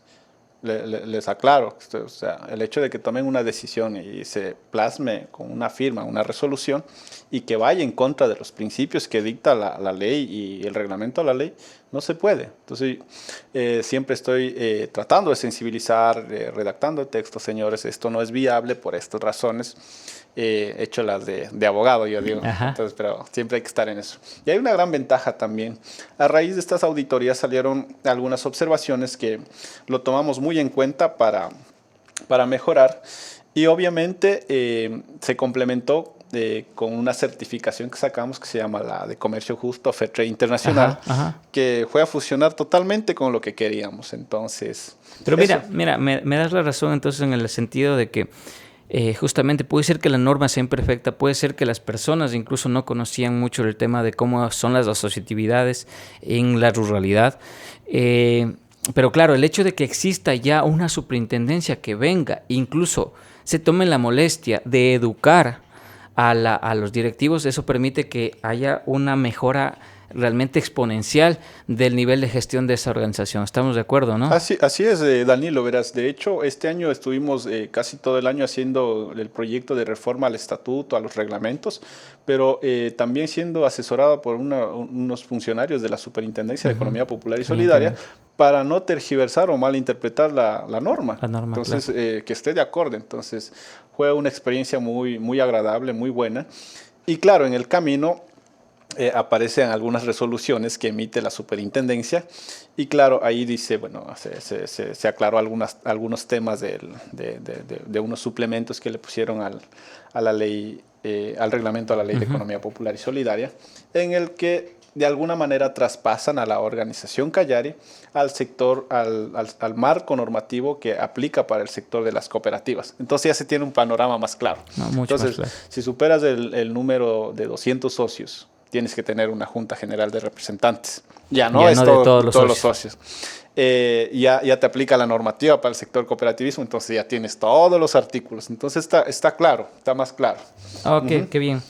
Les aclaro, o sea, el hecho de que tomen una decisión y se plasme con una firma, una resolución, y que vaya en contra de los principios que dicta la ley y el reglamento de la ley, no se puede. Entonces, siempre estoy tratando de sensibilizar, redactando textos, señores, esto no es viable por estas razones. Hecho las de abogado, yo digo. Entonces, pero siempre hay que estar en eso. Y hay una gran ventaja también. A raíz de estas auditorías salieron algunas observaciones que lo tomamos muy en cuenta para mejorar. Y obviamente se complementó con una certificación que sacamos que se llama la de Comercio Justo, Fair Trade Internacional, que fue a fusionar totalmente con lo que queríamos. Entonces, pero mira, me das la razón entonces en el sentido de que justamente puede ser que la norma sea imperfecta, puede ser que las personas incluso no conocían mucho el tema de cómo son las asociatividades en la ruralidad, pero claro, el hecho de que exista ya una superintendencia que venga, incluso se tome la molestia de educar a los directivos, eso permite que haya una mejora realmente exponencial del nivel de gestión de esa organización. ¿Estamos de acuerdo, no? Así es, Danilo, verás. De hecho, este año estuvimos casi todo el año haciendo el proyecto de reforma al estatuto, a los reglamentos, pero también siendo asesorado por unos funcionarios de la Superintendencia de Economía Popular y Solidaria para no tergiversar o malinterpretar la norma. Entonces, claro, que esté de acuerdo. Entonces, fue una experiencia muy, muy agradable, muy buena. Y claro, en el camino aparecen algunas resoluciones que emite la superintendencia y claro, ahí dice, bueno, se aclaró algunos temas de unos suplementos que le pusieron a la ley, al reglamento de la Ley de Economía Popular y Solidaria, en el que de alguna manera traspasan a la organización Callari al sector, al marco normativo que aplica para el sector de las cooperativas. Entonces ya se tiene un panorama más claro. Entonces, más claro. Si superas el número de 200 socios, tienes que tener una junta general de representantes. Ya no es todos los socios. Ya te aplica la normativa para el sector cooperativismo, entonces ya tienes todos los artículos. Entonces está claro, está más claro. Ok, qué bien.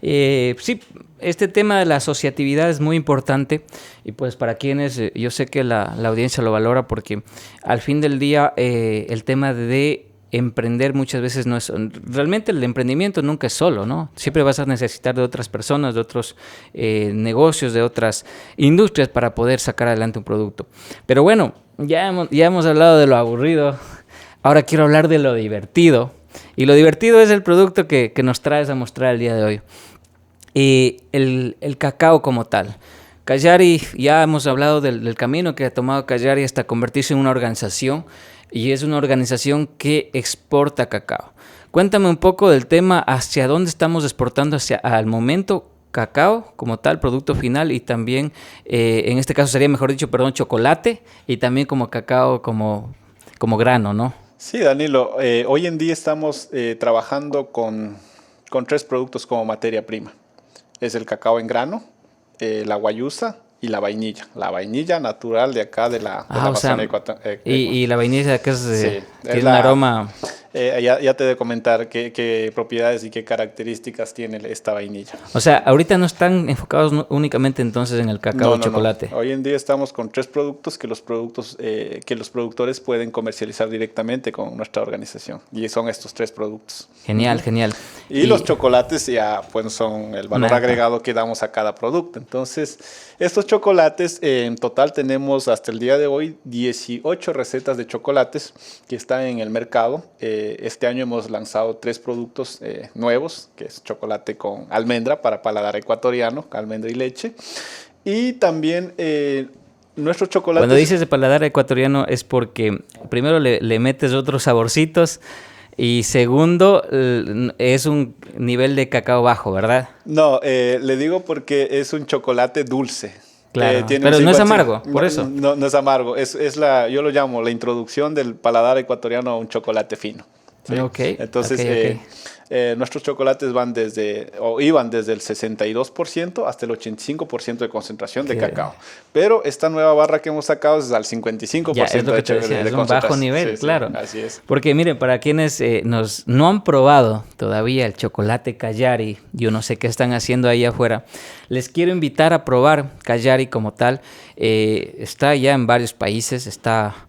Sí, este tema de la asociatividad es muy importante y pues para quienes, yo sé que la audiencia lo valora porque al fin del día el tema de emprender muchas veces no es, realmente el emprendimiento nunca es solo, ¿no? Siempre vas a necesitar de otras personas, de otros negocios, de otras industrias para poder sacar adelante un producto. Pero bueno, ya hemos hablado de lo aburrido, ahora quiero hablar de lo divertido. Y lo divertido es el producto que nos traes a mostrar el día de hoy. El cacao como tal. Callari, ya hemos hablado del camino que ha tomado Callari hasta convertirse en una organización. Y es una organización que exporta cacao. Cuéntame un poco del tema, hacia dónde estamos exportando al momento cacao como tal, producto final, y también, en este caso sería mejor dicho, chocolate, y también como cacao como grano, ¿no? Sí, Danilo, hoy en día estamos trabajando con 3 productos como materia prima. Es el cacao en grano, la guayusa y la vainilla natural de acá de la zona ecuatoriana. Y la vainilla que tiene un aroma. Ya te he de comentar qué propiedades y qué características tiene esta vainilla. O sea, ahorita no están enfocados únicamente entonces en el cacao y chocolate. No. Hoy en día estamos con 3 productos que los productores pueden comercializar directamente con nuestra organización. Y son estos 3 productos. Genial. Y los chocolates ya pues, son el valor agregado que damos a cada producto. Entonces, estos chocolates, en total tenemos hasta el día de hoy 18 recetas de chocolates que están en el mercado. Este año hemos lanzado 3 productos nuevos, que es chocolate con almendra para paladar ecuatoriano, almendra y leche. Y también nuestros chocolates... Cuando dices de paladar ecuatoriano es porque primero le metes otros saborcitos Y segundo, es un nivel de cacao bajo, ¿verdad? No, le digo porque es un chocolate dulce. Claro, Tiene pero un no es 50. amargo, por No, eso. no es amargo, yo lo llamo la introducción del paladar ecuatoriano a un chocolate fino. ¿Sí? Ok, Entonces, ok. nuestros chocolates iban desde el 62% hasta el 85% de concentración de cacao. Pero esta nueva barra que hemos sacado es al 55% Ya, es lo que te decía, de es un bajo concentración. nivel, Sí, claro. sí, así es. Porque miren, para quienes no han probado todavía el chocolate Callari, yo no sé qué están haciendo ahí afuera, les quiero invitar a probar Callari como tal. Está ya en varios países, está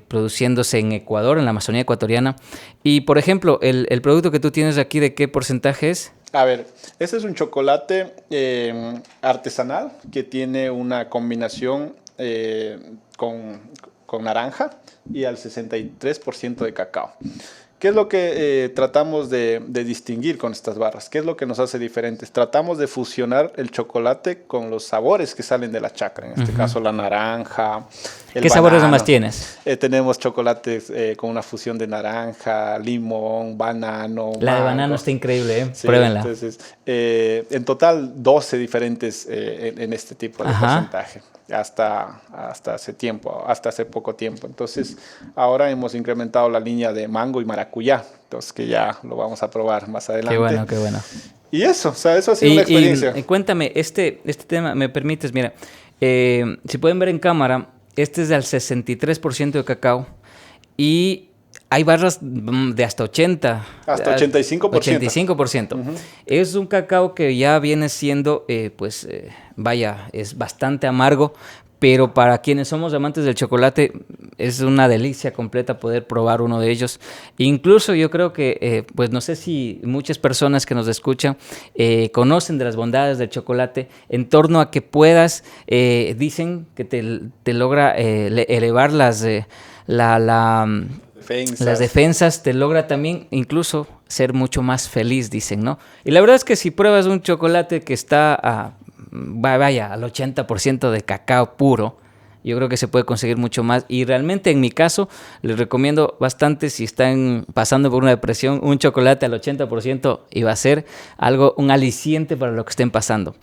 produciéndose en Ecuador, en la Amazonía ecuatoriana. Y, por ejemplo, el producto que tú tienes aquí, ¿de qué porcentaje es? A ver, este es un chocolate artesanal que tiene una combinación con naranja y al 63% de cacao. ¿Qué es lo que tratamos de distinguir con estas barras? ¿Qué es lo que nos hace diferentes? Tratamos de fusionar el chocolate con los sabores que salen de la chacra, en este caso la naranja, el ¿Qué sabores banano. nomás tienes? Tenemos chocolates con una fusión de naranja, limón, banano, La de mango. banano está increíble, ¿eh? Sí, Pruébenla. entonces, en total 12 diferentes en este tipo de porcentaje, hasta hace poco tiempo. Entonces, ahora hemos incrementado la línea de mango y maracuyá, entonces que ya lo vamos a probar más adelante. Qué bueno, qué bueno. Y eso, o sea, eso ha sido una experiencia. Y cuéntame, este tema, me permites, mira, si pueden ver en cámara, este es del 63% de cacao y hay barras de hasta 80. Hasta 85%. 85%. Es un cacao que ya viene siendo, vaya, es bastante amargo, pero para quienes somos amantes del chocolate es una delicia completa poder probar uno de ellos. Incluso yo creo que, pues no sé si muchas personas que nos escuchan conocen de las bondades del chocolate en torno a que puedas, dicen que te logra elevar las defensas, te logra también incluso ser mucho más feliz, dicen, ¿no? Y la verdad es que si pruebas un chocolate que está vaya, al 80% de cacao puro, yo creo que se puede conseguir mucho más. Y realmente en mi caso les recomiendo bastante, si están pasando por una depresión, un chocolate al 80% y va a ser un aliciente para lo que estén pasando.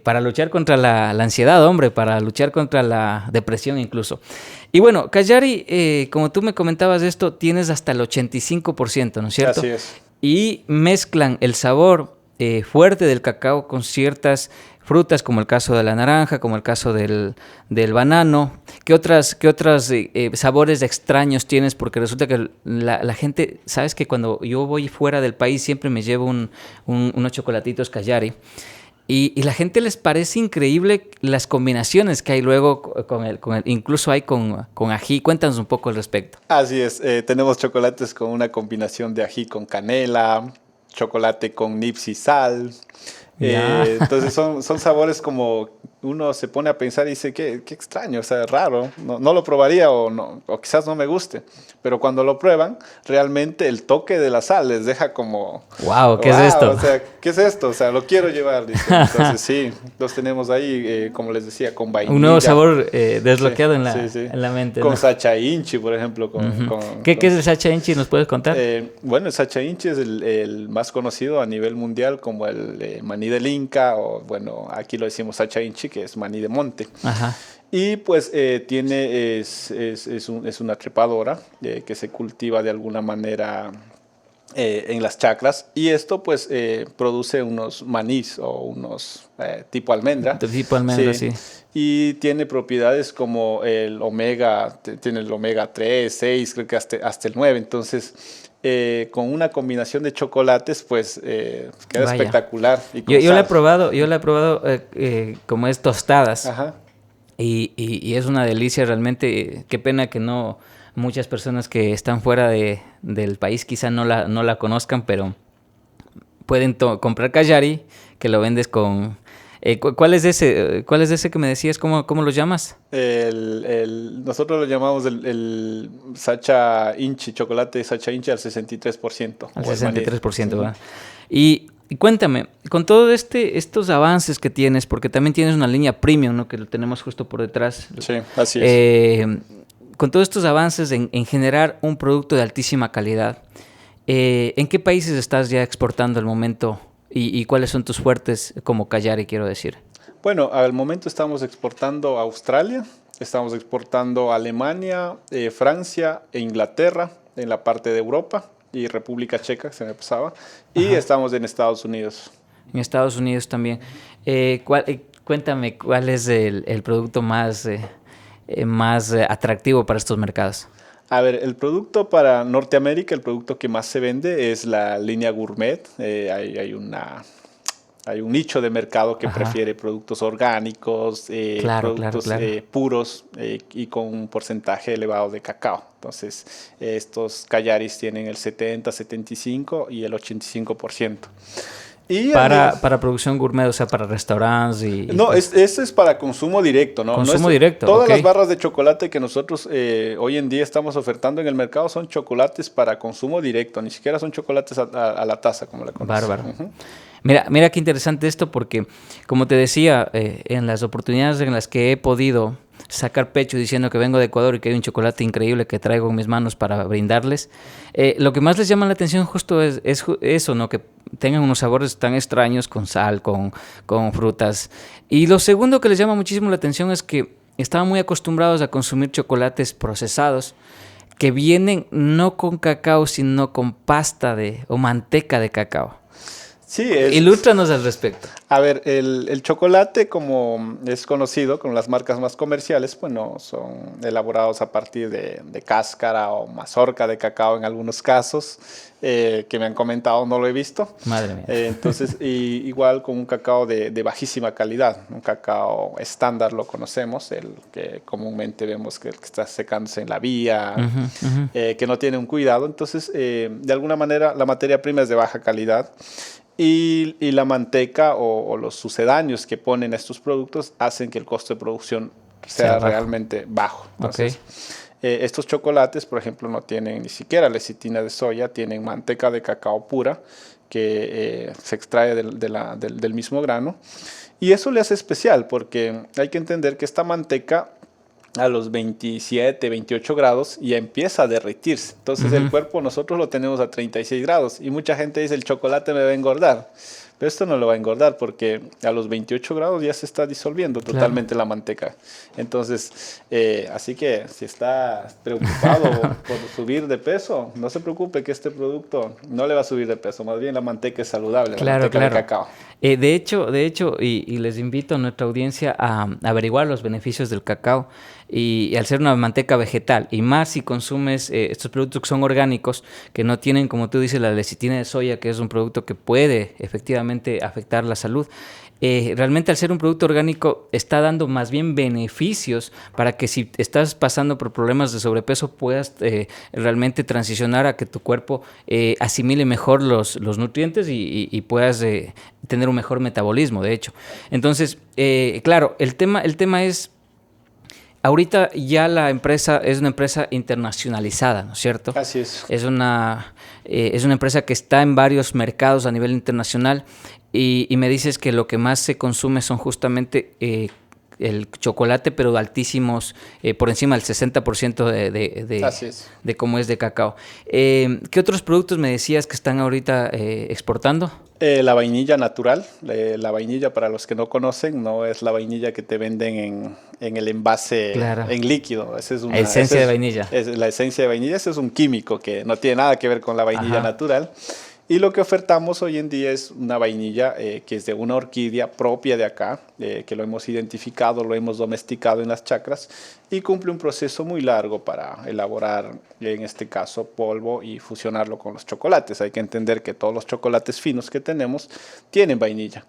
Para luchar contra la ansiedad, hombre, para luchar contra la depresión incluso. Y bueno, Callari, como tú me comentabas esto, tienes hasta el 85%, ¿no es cierto? Así es. Y mezclan el sabor fuerte del cacao con ciertas frutas, como el caso de la naranja, como el caso del banano. ¿Qué otros sabores extraños tienes? Porque resulta que la gente, sabes que cuando yo voy fuera del país siempre me llevo unos chocolatitos Callari. Y la gente les parece increíble las combinaciones que hay luego incluso hay con ají. Cuéntanos un poco al respecto. Así es, tenemos chocolates con una combinación de ají con canela, chocolate con nibs y sal. Entonces son sabores como uno se pone a pensar y dice, qué extraño, o sea, raro, no lo probaría o quizás no me guste, pero cuando lo prueban, realmente el toque de la sal les deja como... ¡Wow! ¿Qué es esto? O sea, ¿qué es esto? O sea, lo quiero llevar, dicen. Entonces sí, los tenemos ahí, como les decía, con vainilla. Un nuevo sabor desbloqueado en la mente. Con ¿no? sacha inchi, por ejemplo. ¿Qué es el sacha inchi? ¿Nos puedes contar? Bueno, el sacha inchi es el más conocido a nivel mundial como el maní del Inca, o bueno, aquí lo decimos sacha inchi, que es maní de monte. Ajá. Y pues es una trepadora que se cultiva de alguna manera en las chacras, y esto pues produce unos manís o unos tipo almendra. Tipo almendra, sí. Y tiene propiedades como tiene el omega 3, 6, creo que hasta el 9, entonces... con una combinación de chocolates, pues queda Vaya. Espectacular. Y yo la he probado como es tostadas. Ajá. Y es una delicia realmente. Qué pena que no muchas personas que están fuera del país quizá no la conozcan, pero pueden comprar Callari, que lo vendes con... ¿Cuál es ese que me decías? ¿Cómo lo llamas? Nosotros lo llamamos el sacha inchi, chocolate sacha inchi al 63%. Al 63%, ¿va? Y cuéntame, con todos estos avances que tienes, porque también tienes una línea premium, ¿no? Que lo tenemos justo por detrás. Sí, así es. con todos estos avances en generar un producto de altísima calidad, ¿en qué países estás ya exportando al momento y cuáles son tus fuertes como Callari, quiero decir? Bueno, al momento estamos exportando a Australia, estamos exportando a Alemania, Francia e Inglaterra en la parte de Europa y República Checa, se me pasaba, y estamos en Estados Unidos. En Estados Unidos también. Cuéntame, ¿cuál es el producto más atractivo para estos mercados? A ver, el producto para Norteamérica, el producto que más se vende es la línea gourmet. Hay un nicho de mercado que prefiere productos orgánicos, productos puros y con un porcentaje elevado de cacao. Entonces, estos Callaris tienen el 70, 75 y el 85%. Para producción gourmet, o sea, para restaurantes y... No, este es para consumo directo, ¿no? Consumo directo, todas las barras de chocolate que nosotros hoy en día estamos ofertando en el mercado son chocolates para consumo directo, ni siquiera son chocolates a la taza, como la conocen. Bárbaro. Mira qué interesante esto, porque, como te decía, en las oportunidades en las que he podido sacar pecho diciendo que vengo de Ecuador y que hay un chocolate increíble que traigo en mis manos para brindarles, lo que más les llama la atención justo es eso, ¿no? Que tengan unos sabores tan extraños con sal, con frutas. Y lo segundo que les llama muchísimo la atención es que estaban muy acostumbrados a consumir chocolates procesados que vienen no con cacao, sino con pasta o manteca de cacao. Sí, Ilústranos al respecto. A ver, el chocolate, como es conocido con las marcas más comerciales, bueno, son elaborados a partir de cáscara o mazorca de cacao en algunos casos, que me han comentado, no lo he visto. Madre mía. Entonces, igual con un cacao de bajísima calidad, un cacao estándar lo conocemos, el que comúnmente vemos que está secándose en la vía, que no tiene un cuidado. Entonces, de alguna manera, la materia prima es de baja calidad. Y la manteca o los sucedáneos que ponen estos productos hacen que el costo de producción sea realmente bajo. Entonces, estos chocolates, por ejemplo, no tienen ni siquiera lecitina de soya, tienen manteca de cacao pura que se extrae del mismo grano. Y eso le hace especial porque hay que entender que esta manteca a los 27, 28 grados ya empieza a derretirse. Entonces el cuerpo nosotros lo tenemos a 36 grados y mucha gente dice el chocolate me va a engordar. Pero esto no lo va a engordar porque a los 28 grados ya se está disolviendo totalmente la manteca. Entonces, así que si está preocupado por subir de peso, no se preocupe que este producto no le va a subir de peso. Más bien la manteca es saludable, la manteca de cacao. De hecho, y les invito a nuestra audiencia a averiguar los beneficios del cacao. Y al ser una manteca vegetal, y más si consumes estos productos que son orgánicos, que no tienen, como tú dices, la lecitina de soya, que es un producto que puede efectivamente afectar la salud, realmente al ser un producto orgánico está dando más bien beneficios para que si estás pasando por problemas de sobrepeso puedas realmente transicionar a que tu cuerpo asimile mejor los nutrientes y puedas tener un mejor metabolismo, de hecho. Entonces, claro, el tema es... Ahorita ya la empresa es una empresa internacionalizada, ¿no es cierto? Así es. Es una empresa que está en varios mercados a nivel internacional y me dices que lo que más se consume son justamente el chocolate, pero altísimos, por encima del 60% de cómo es de cacao. ¿Qué otros productos me decías que están ahorita exportando? La vainilla natural. La vainilla, para los que no conocen, no es la vainilla que te venden en el envase en líquido. Esencia de vainilla. La esencia de vainilla, ese es un químico que no tiene nada que ver con la vainilla natural. Y lo que ofertamos hoy en día es una vainilla que es de una orquídea propia de acá, que lo hemos identificado, lo hemos domesticado en las chacras y cumple un proceso muy largo para elaborar, en este caso, polvo y fusionarlo con los chocolates. Hay que entender que todos los chocolates finos que tenemos tienen vainilla.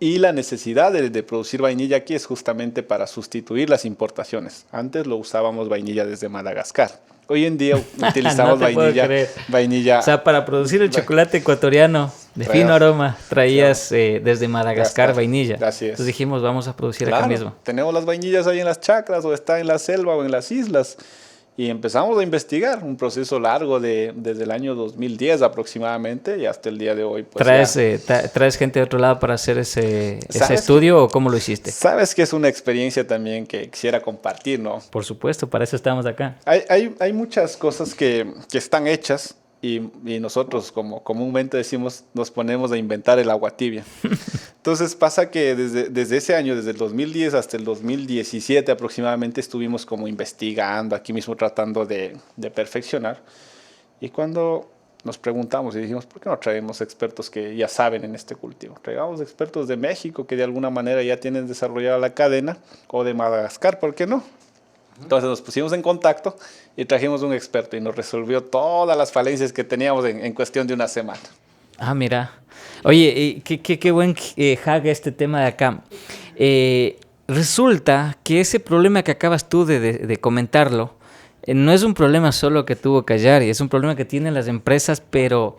Y la necesidad de producir vainilla aquí es justamente para sustituir las importaciones. Antes lo usábamos vainilla desde Madagascar. Hoy en día utilizamos vainilla. O sea, para producir el chocolate ecuatoriano de fino aroma, traías desde Madagascar vainilla. Así es. Entonces dijimos, vamos a producir acá mismo. Tenemos las vainillas ahí en las chacras, o está en la selva o en las islas. y empezamos a investigar, un proceso largo desde el año 2010 aproximadamente y hasta el día de hoy. Pues ¿Traes gente de otro lado para hacer ese estudio o cómo lo hiciste? Sabes que es una experiencia también que quisiera compartir, ¿no? Por supuesto, para eso estamos acá. Hay muchas cosas que están hechas y nosotros, como comúnmente decimos, nos ponemos a inventar el agua tibia. Entonces pasa que desde ese año, desde el 2010 hasta el 2017 aproximadamente, estuvimos como investigando, aquí mismo tratando de perfeccionar. Y cuando nos preguntamos y dijimos, ¿por qué no traemos expertos que ya saben en este cultivo? Traigamos expertos de México que de alguna manera ya tienen desarrollada la cadena, o de Madagascar, ¿por qué no? Entonces nos pusimos en contacto y trajimos un experto y nos resolvió todas las falencias que teníamos en cuestión de una semana. Ah, mira. Oye, qué buen hack este tema de acá. Resulta que ese problema que acabas tú de comentarlo, no es un problema solo que tuvo Callari, es un problema que tienen las empresas, pero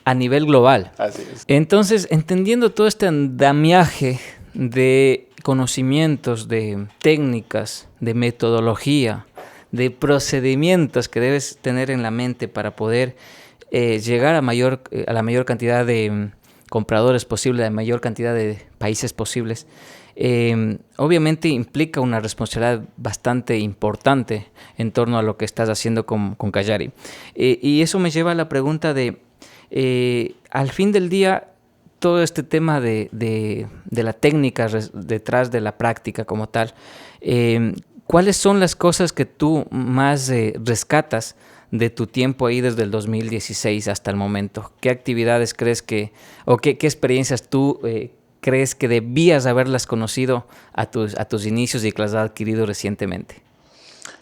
a nivel global. Así es. Entonces, entendiendo todo este andamiaje de conocimientos, de técnicas, de metodología, de procedimientos que debes tener en la mente para poder llegar a la mayor cantidad de compradores posible, a la mayor cantidad de países posibles, obviamente implica una responsabilidad bastante importante en torno a lo que estás haciendo con Callari. Y eso me lleva a la pregunta de, al fin del día, todo este tema de la técnica detrás de la práctica como tal, ¿cuáles son las cosas que tú más rescatas de tu tiempo ahí desde el 2016 hasta el momento? ¿Qué actividades crees o qué experiencias tú crees que debías haberlas conocido a tus inicios y que las has adquirido recientemente?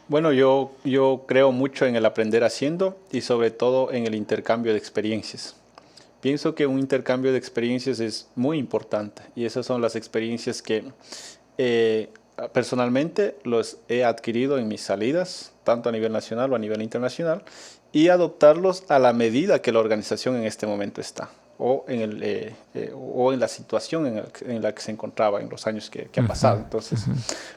Bueno, yo creo mucho en el aprender haciendo y sobre todo en el intercambio de experiencias. Pienso que un intercambio de experiencias es muy importante y esas son las experiencias que personalmente los he adquirido en mis salidas, tanto a nivel nacional o a nivel internacional, y adoptarlos a la medida que la organización en este momento está o en la situación en la que se encontraba en los años que ha pasado. Entonces,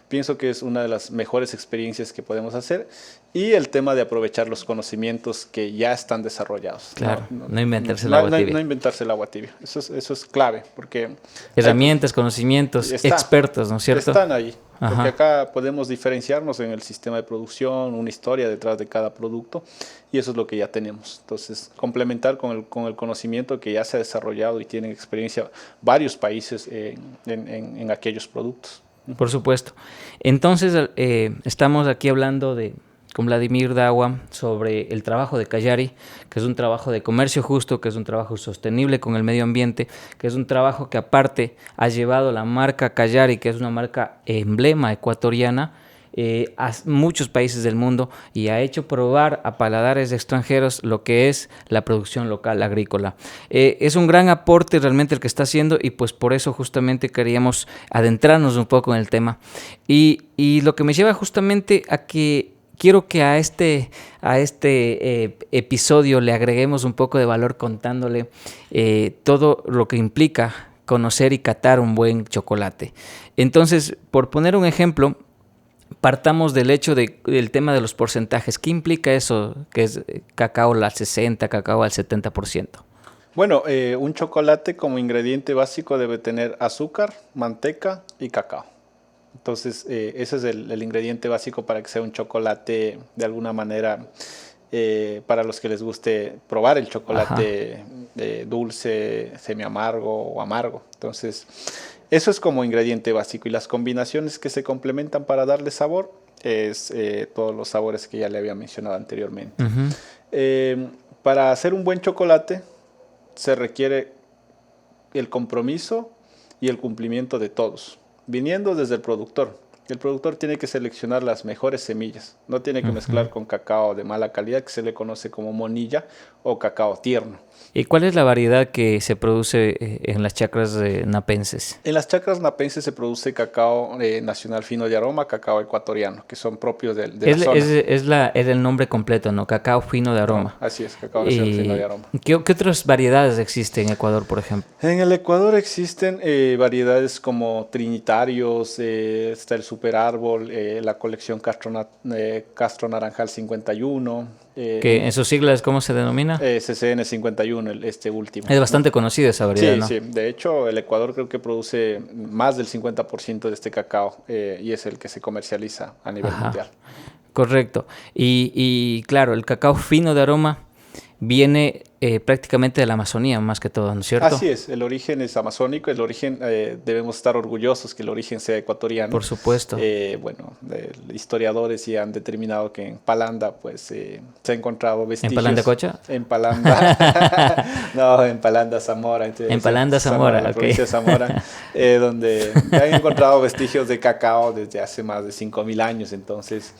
pienso que es una de las mejores experiencias que podemos hacer, y el tema de aprovechar los conocimientos que ya están desarrollados. Claro, no inventarse el agua tibia. No inventarse el agua tibia. Eso es clave, porque herramientas, conocimientos, expertos, ¿no es cierto? Están ahí. Porque acá podemos diferenciarnos en el sistema de producción, una historia detrás de cada producto, y eso es lo que ya tenemos. Entonces, complementar con el conocimiento que ya se ha desarrollado y tienen experiencia varios países en aquellos productos. Por supuesto. Entonces, estamos aquí hablando con Vladimir Dagua sobre el trabajo de Callari, que es un trabajo de comercio justo, que es un trabajo sostenible con el medio ambiente, que es un trabajo que aparte ha llevado la marca Callari, que es una marca emblema ecuatoriana, a muchos países del mundo, y ha hecho probar a paladares extranjeros lo que es la producción local agrícola. Es un gran aporte realmente el que está haciendo, y pues por eso justamente queríamos adentrarnos un poco en el tema. Y lo que me lleva justamente a que quiero que a este episodio le agreguemos un poco de valor contándole todo lo que implica conocer y catar un buen chocolate. Entonces, por poner un ejemplo, partamos del hecho del tema de los porcentajes. ¿Qué implica eso? Que es cacao al 60%, cacao al 70%. Bueno, un chocolate como ingrediente básico debe tener azúcar, manteca y cacao. Entonces, ese es el ingrediente básico para que sea un chocolate de alguna manera, para los que les guste probar el chocolate dulce, semi-amargo o amargo. Entonces, eso es como ingrediente básico. Y las combinaciones que se complementan para darle sabor es todos los sabores que ya le había mencionado anteriormente. Para hacer un buen chocolate se requiere el compromiso y el cumplimiento de todos, viniendo desde el productor. El productor tiene que seleccionar las mejores semillas, no tiene que mezclar con cacao de mala calidad, que se le conoce como monilla, o cacao tierno. ¿Y cuál es la variedad que se produce en las chacras napenses? En las chacras napenses se produce cacao nacional fino de aroma, cacao ecuatoriano, que son propios de la zona. Es el nombre completo, ¿no? Cacao fino de aroma. No, así es, cacao nacional fino de aroma. ¿Qué otras variedades existen en Ecuador, por ejemplo? En el Ecuador existen variedades como trinitarios, está el Super Árbol, la colección Castro Naranjal 51. Que en sus siglas, ¿cómo se denomina? CCN 51, este último. Es bastante conocida esa variedad, Sí, ¿no? sí. De hecho, el Ecuador creo que produce más del 50% de este cacao y es el que se comercializa a nivel Ajá, mundial. correcto. Y claro, el cacao fino de aroma viene prácticamente de la Amazonía, más que todo, ¿no es cierto? Así es, el origen es amazónico, el origen, debemos estar orgullosos que el origen sea ecuatoriano. Por supuesto. Bueno, historiadores ya han determinado que en Palanda pues se ha encontrado vestigios. ¿En Palanda Cocha? En Palanda, no, en Palanda Zamora. En Palanda Zamora, la ok. provincia de Zamora, donde han encontrado vestigios de cacao desde hace más de 5.000 años, entonces...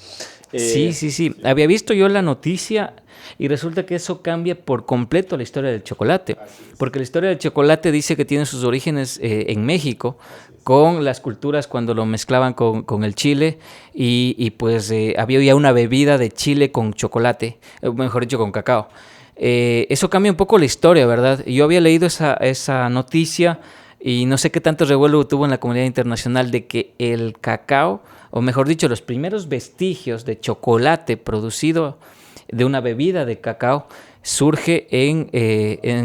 Sí. Había visto yo la noticia y resulta que eso cambia por completo la historia del chocolate. Porque la historia del chocolate dice que tiene sus orígenes en México, con las culturas cuando lo mezclaban con el chile y pues había ya una bebida de chile con chocolate, mejor dicho, con cacao. Eso cambia un poco la historia, ¿verdad? Yo había leído esa noticia y no sé qué tanto revuelo tuvo en la comunidad internacional de que el cacao, o mejor dicho, los primeros vestigios de chocolate producido de una bebida de cacao surge en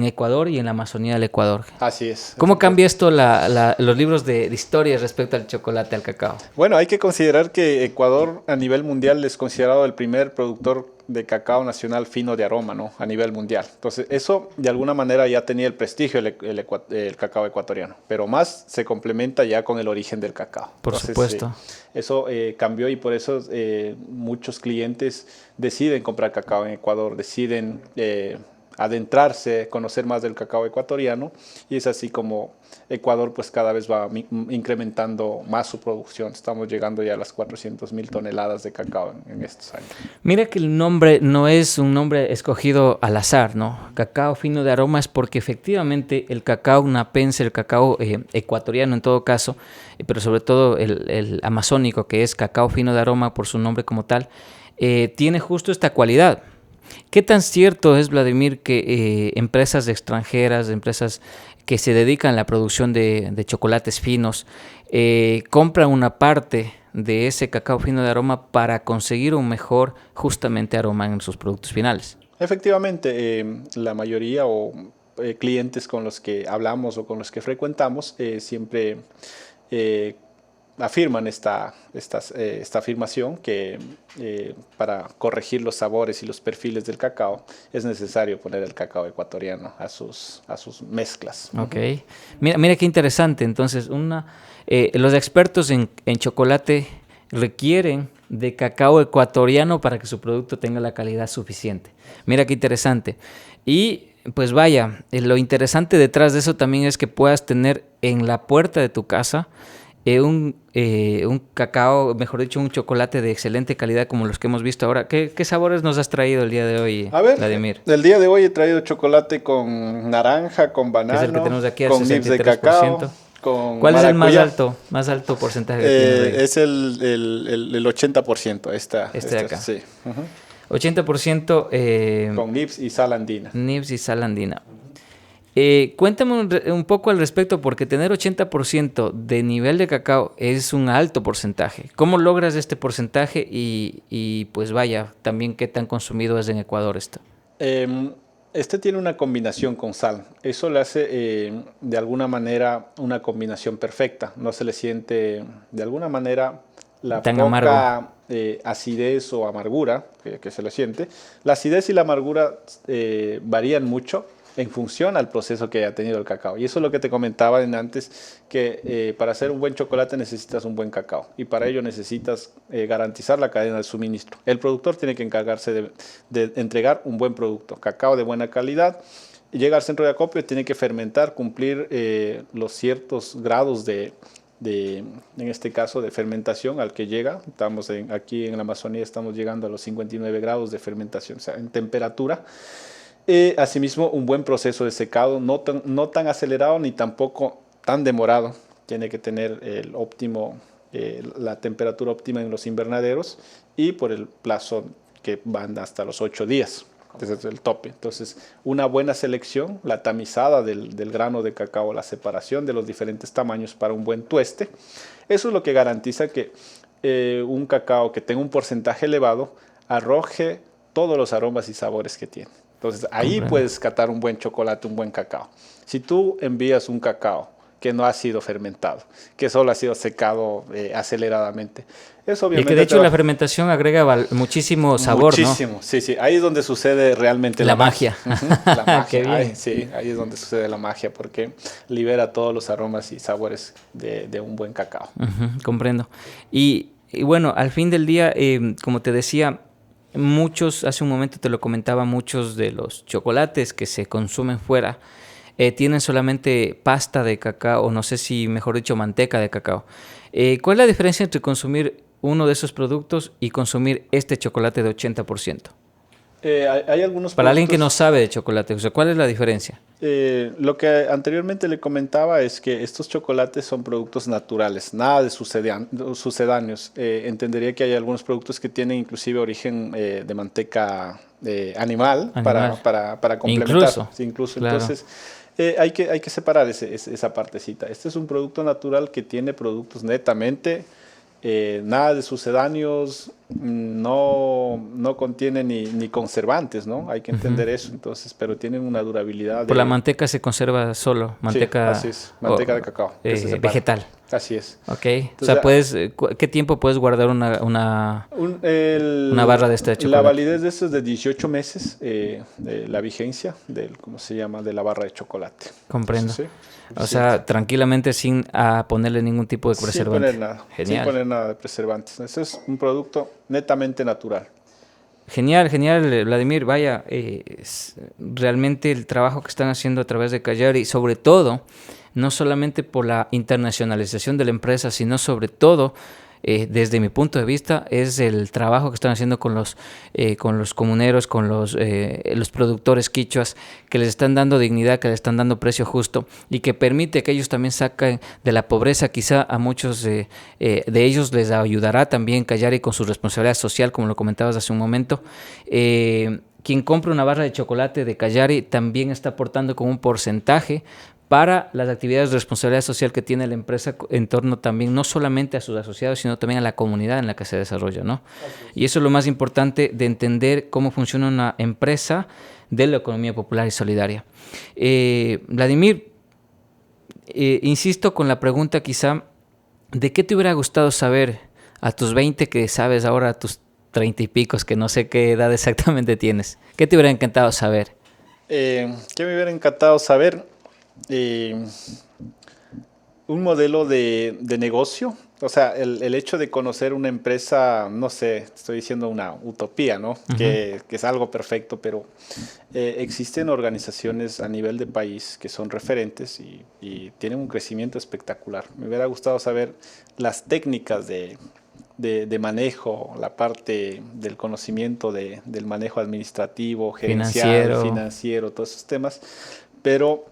Ecuador y en la Amazonía del Ecuador. Así es. ¿Cómo cambia esto los libros de historia respecto al chocolate, al cacao? Bueno, hay que considerar que Ecuador a nivel mundial es considerado el primer productor de cacao nacional fino de aroma, ¿no? A nivel mundial. Entonces, eso de alguna manera ya tenía el prestigio el cacao ecuatoriano, pero más se complementa ya con el origen del cacao. Por supuesto. Eso cambió y por eso muchos clientes deciden comprar cacao en Ecuador, deciden adentrarse, conocer más del cacao ecuatoriano y es así como Ecuador pues cada vez va incrementando más su producción. Estamos llegando ya a las 400.000 toneladas de cacao en estos años. Mira que el nombre no es un nombre escogido al azar, ¿no? Cacao fino de aroma es porque efectivamente el cacao napense, el cacao ecuatoriano en todo caso, pero sobre todo el amazónico, que es cacao fino de aroma por su nombre como tal, tiene justo esta cualidad. ¿Qué tan cierto es, Vladimir, que empresas extranjeras, empresas que se dedican a la producción de chocolates finos, compran una parte de ese cacao fino de aroma para conseguir un mejor, justamente, aroma en sus productos finales? Efectivamente, la mayoría o clientes con los que hablamos o con los que frecuentamos siempre afirman esta afirmación que para corregir los sabores y los perfiles del cacao es necesario poner el cacao ecuatoriano a sus mezclas. Ok. Mira qué interesante. Entonces, los expertos en chocolate requieren de cacao ecuatoriano para que su producto tenga la calidad suficiente. Mira qué interesante. Y pues vaya, lo interesante detrás de eso también es que puedas tener en la puerta de tu casa un cacao, mejor dicho, un chocolate de excelente calidad como los que hemos visto ahora. ¿Qué sabores nos has traído el día de hoy, a ver, Vladimir? El día de hoy he traído chocolate con naranja, con banano, que es el que tenemos aquí al con nibs de cacao, con ¿Cuál maracuyá. es el más alto porcentaje que tienes ahí? Es el 80%. Este de acá. Sí. 80% con nibs y sal andina. Nibs y sal andina. Cuéntame un poco al respecto, porque tener 80% de nivel de cacao es un alto porcentaje. ¿Cómo logras este porcentaje? Y pues vaya, también qué tan consumido es en Ecuador esto. Este tiene una combinación con sal. Eso le hace de alguna manera una combinación perfecta. No se le siente de alguna manera la tan poca acidez o amargura que se le siente. La acidez y la amargura varían mucho en función al proceso que ha tenido el cacao. Y eso es lo que te comentaba antes, que para hacer un buen chocolate necesitas un buen cacao. Y para ello necesitas garantizar la cadena de suministro. El productor tiene que encargarse de entregar un buen producto, cacao de buena calidad. Llega al centro de acopio, tiene que fermentar, cumplir los ciertos grados en este caso, de fermentación al que llega. Aquí en la Amazonía estamos llegando a los 59 grados de fermentación, o sea, en temperatura. Asimismo, un buen proceso de secado, no tan acelerado ni tampoco tan demorado. Tiene que tener la temperatura óptima en los invernaderos y por el plazo que van hasta los 8 días. Ese es el tope. Entonces, una buena selección, la tamizada del grano de cacao, la separación de los diferentes tamaños para un buen tueste. Eso es lo que garantiza que un cacao que tenga un porcentaje elevado arroje todos los aromas y sabores que tiene. Entonces ahí Comprendo. puedes catar un buen chocolate, un buen cacao. Si tú envías un cacao que no ha sido fermentado, que solo ha sido secado aceleradamente, eso Y obviamente que de hecho la fermentación agrega muchísimo sabor, muchísimo, ¿no? sí, sí. Ahí es donde sucede realmente La la magia. magia. Ujú, la magia. Qué bien. Ahí, sí, ahí es donde sucede la magia, porque libera todos los aromas y sabores de un buen cacao. Ujú, comprendo. Y bueno, al fin del día, como te decía, muchos, hace un momento te lo comentaba, muchos de los chocolates que se consumen fuera tienen solamente pasta de cacao, o no sé si, mejor dicho, manteca de cacao. ¿Cuál es la diferencia entre consumir uno de esos productos y consumir este chocolate de 80%? Hay algunos Para alguien que no productos. sabe de chocolate, o sea, ¿cuál es la diferencia? Lo que anteriormente le comentaba es que estos chocolates son productos naturales, nada de sucedáneos. Entendería que hay algunos productos que tienen inclusive origen de manteca animal, Animal. para complementar. Incluso. Sí, incluso. Claro. Entonces, hay que separar esa partecita. Este es un producto natural que tiene productos netamente, nada de sucedáneos, no contiene ni conservantes, ¿no? Hay que entender eso, entonces, pero tienen una durabilidad Por la manteca se conserva solo, manteca, sí, así es, manteca de cacao, que se separa. vegetal. Así es. Ok, Entonces, o sea, ¿qué tiempo puedes guardar una barra de este la chocolate? validez de esto es de 18 meses, de la vigencia ¿cómo se llama? De la barra de chocolate. Comprendo. Sí, O sea, tranquilamente sin ponerle ningún tipo de sin preservante. poner nada, Genial. sin poner nada de preservantes. Este es un producto netamente natural. Genial, genial, Vladimir. Vaya, realmente el trabajo que están haciendo a través de Callari, sobre todo, no solamente por la internacionalización de la empresa, sino sobre todo, desde mi punto de vista, es el trabajo que están haciendo con los comuneros, con los productores quichuas, que les están dando dignidad, que les están dando precio justo y que permite que ellos también saquen de la pobreza. Quizá a muchos de ellos les ayudará también Callari con su responsabilidad social, como lo comentabas hace un momento. Quien compra una barra de chocolate de Callari también está aportando con un porcentaje para las actividades de responsabilidad social que tiene la empresa en torno también no solamente a sus asociados, sino también a la comunidad en la que se desarrolla, ¿no? Y eso es lo más importante de entender cómo funciona una empresa de la economía popular y solidaria. Vladimir, insisto con la pregunta quizá, ¿de qué te hubiera gustado saber a tus 20 que sabes ahora a tus 30 y picos, que no sé qué edad exactamente tienes? ¿Qué te hubiera encantado saber? ¿Qué me hubiera encantado saber? Un modelo de negocio, o sea, el hecho de conocer una empresa, no sé, estoy diciendo una utopía, ¿no? Uh-huh. Que es algo perfecto, pero existen organizaciones a nivel de país que son referentes y tienen un crecimiento espectacular. Me hubiera gustado saber las técnicas de manejo, la parte del conocimiento del manejo administrativo, gerencial, financiero, todos esos temas, pero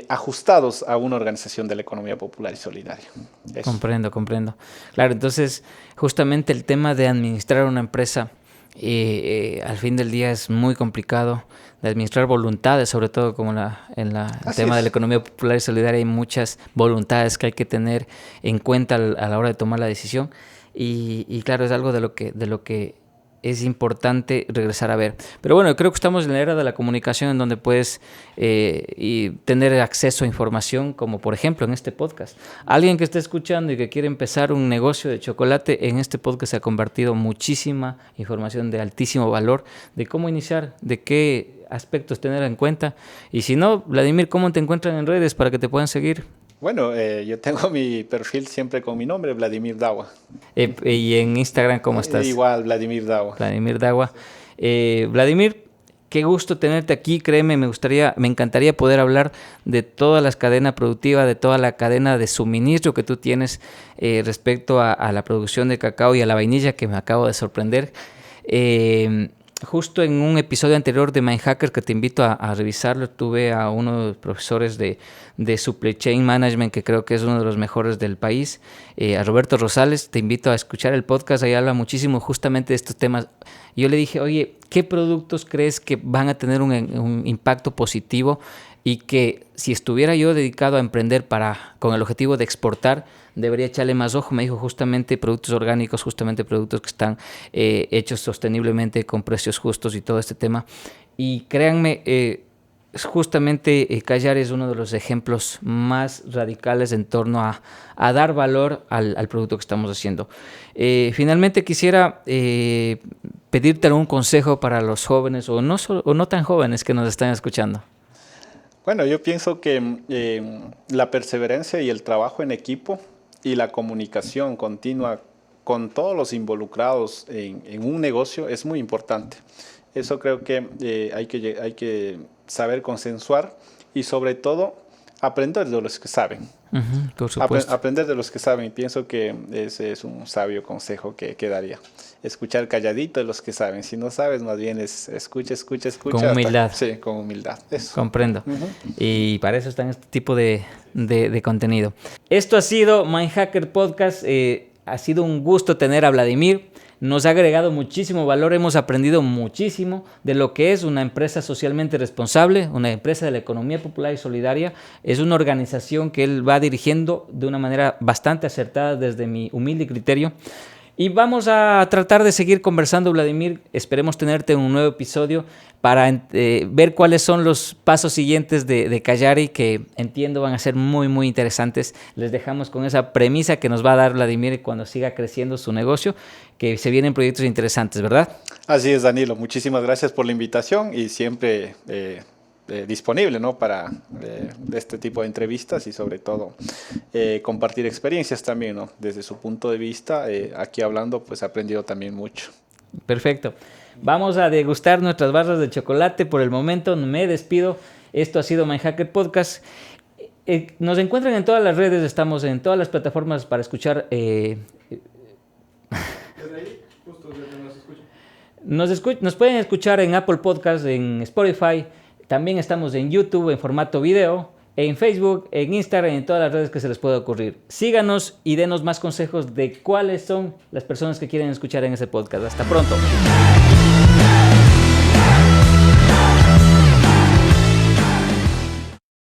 ajustados a una organización de la economía popular y solidaria. Eso. Comprendo. Claro, entonces justamente el tema de administrar una empresa al fin del día es muy complicado, de administrar voluntades, sobre todo como el tema de la economía popular y solidaria, hay muchas voluntades que hay que tener en cuenta a la hora de tomar la decisión y claro, es algo de lo que es importante regresar a ver. Pero bueno, creo que estamos en la era de la comunicación en donde puedes tener acceso a información, como por ejemplo en este podcast. Alguien que esté escuchando y que quiere empezar un negocio de chocolate, en este podcast se ha convertido muchísima información de altísimo valor, de cómo iniciar, de qué aspectos tener en cuenta. Y si no, Vladimir, ¿cómo te encuentran en redes para que te puedan seguir? Bueno, yo tengo mi perfil siempre con mi nombre, Vladimir Dawa. ¿Y en Instagram cómo estás? Igual, Vladimir Dawa. Vladimir Dawa. Vladimir, qué gusto tenerte aquí. Créeme, me encantaría poder hablar de toda la cadena productiva, de toda la cadena de suministro que tú tienes respecto a la producción de cacao y a la vainilla, que me acabo de sorprender. Justo en un episodio anterior de Mindhacker, que te invito a revisarlo, tuve a uno de los profesores de Supply Chain Management, que creo que es uno de los mejores del país, a Roberto Rosales. Te invito a escuchar el podcast, ahí habla muchísimo justamente de estos temas. Yo le dije, oye, ¿qué productos crees que van a tener un impacto positivo y que si estuviera yo dedicado a emprender con el objetivo de exportar, debería echarle más ojo? Me dijo justamente productos orgánicos, justamente productos que están hechos sosteniblemente con precios justos y todo este tema. Y créanme, justamente Callar es uno de los ejemplos más radicales en torno a dar valor al producto que estamos haciendo. Finalmente quisiera pedirte algún consejo para los jóvenes o no tan jóvenes que nos están escuchando. Bueno, yo pienso que la perseverancia y el trabajo en equipo y la comunicación continua con todos los involucrados en un negocio es muy importante. Eso creo que hay que saber consensuar y sobre todo aprender de los que saben. Por supuesto. Aprender de los que saben. Y pienso que ese es un sabio consejo que daría. Escuchar calladito de los que saben. Si no sabes, más bien escucha. Con humildad. Sí, con humildad. Eso. Comprendo. Y para eso está en este tipo de contenido. Esto ha sido Mindhacker Podcast. Ha sido un gusto tener a Vladimir. Nos ha agregado muchísimo valor, hemos aprendido muchísimo de lo que es una empresa socialmente responsable, una empresa de la economía popular y solidaria. Es una organización que él va dirigiendo de una manera bastante acertada desde mi humilde criterio. Y vamos a tratar de seguir conversando, Vladimir. Esperemos tenerte en un nuevo episodio para ver cuáles son los pasos siguientes de Callari, que entiendo van a ser muy, muy interesantes. Les dejamos con esa premisa que nos va a dar Vladimir cuando siga creciendo su negocio, que se vienen proyectos interesantes, ¿verdad? Así es, Danilo. Muchísimas gracias por la invitación y siempre disponible, ¿no? Para este tipo de entrevistas y sobre todo compartir experiencias también, ¿no? Desde su punto de vista, aquí hablando, pues he aprendido también mucho. Perfecto. Vamos a degustar nuestras barras de chocolate. Por el momento me despido. Esto ha sido Mindhacker Podcast. Nos encuentran en todas las redes, estamos en todas las plataformas para escuchar. Desde ahí, justo desde nos escuchan. Nos pueden escuchar en Apple Podcast, en Spotify. También estamos en YouTube en formato video, en Facebook, en Instagram, en todas las redes que se les pueda ocurrir. Síganos y denos más consejos de cuáles son las personas que quieren escuchar en ese podcast. Hasta pronto.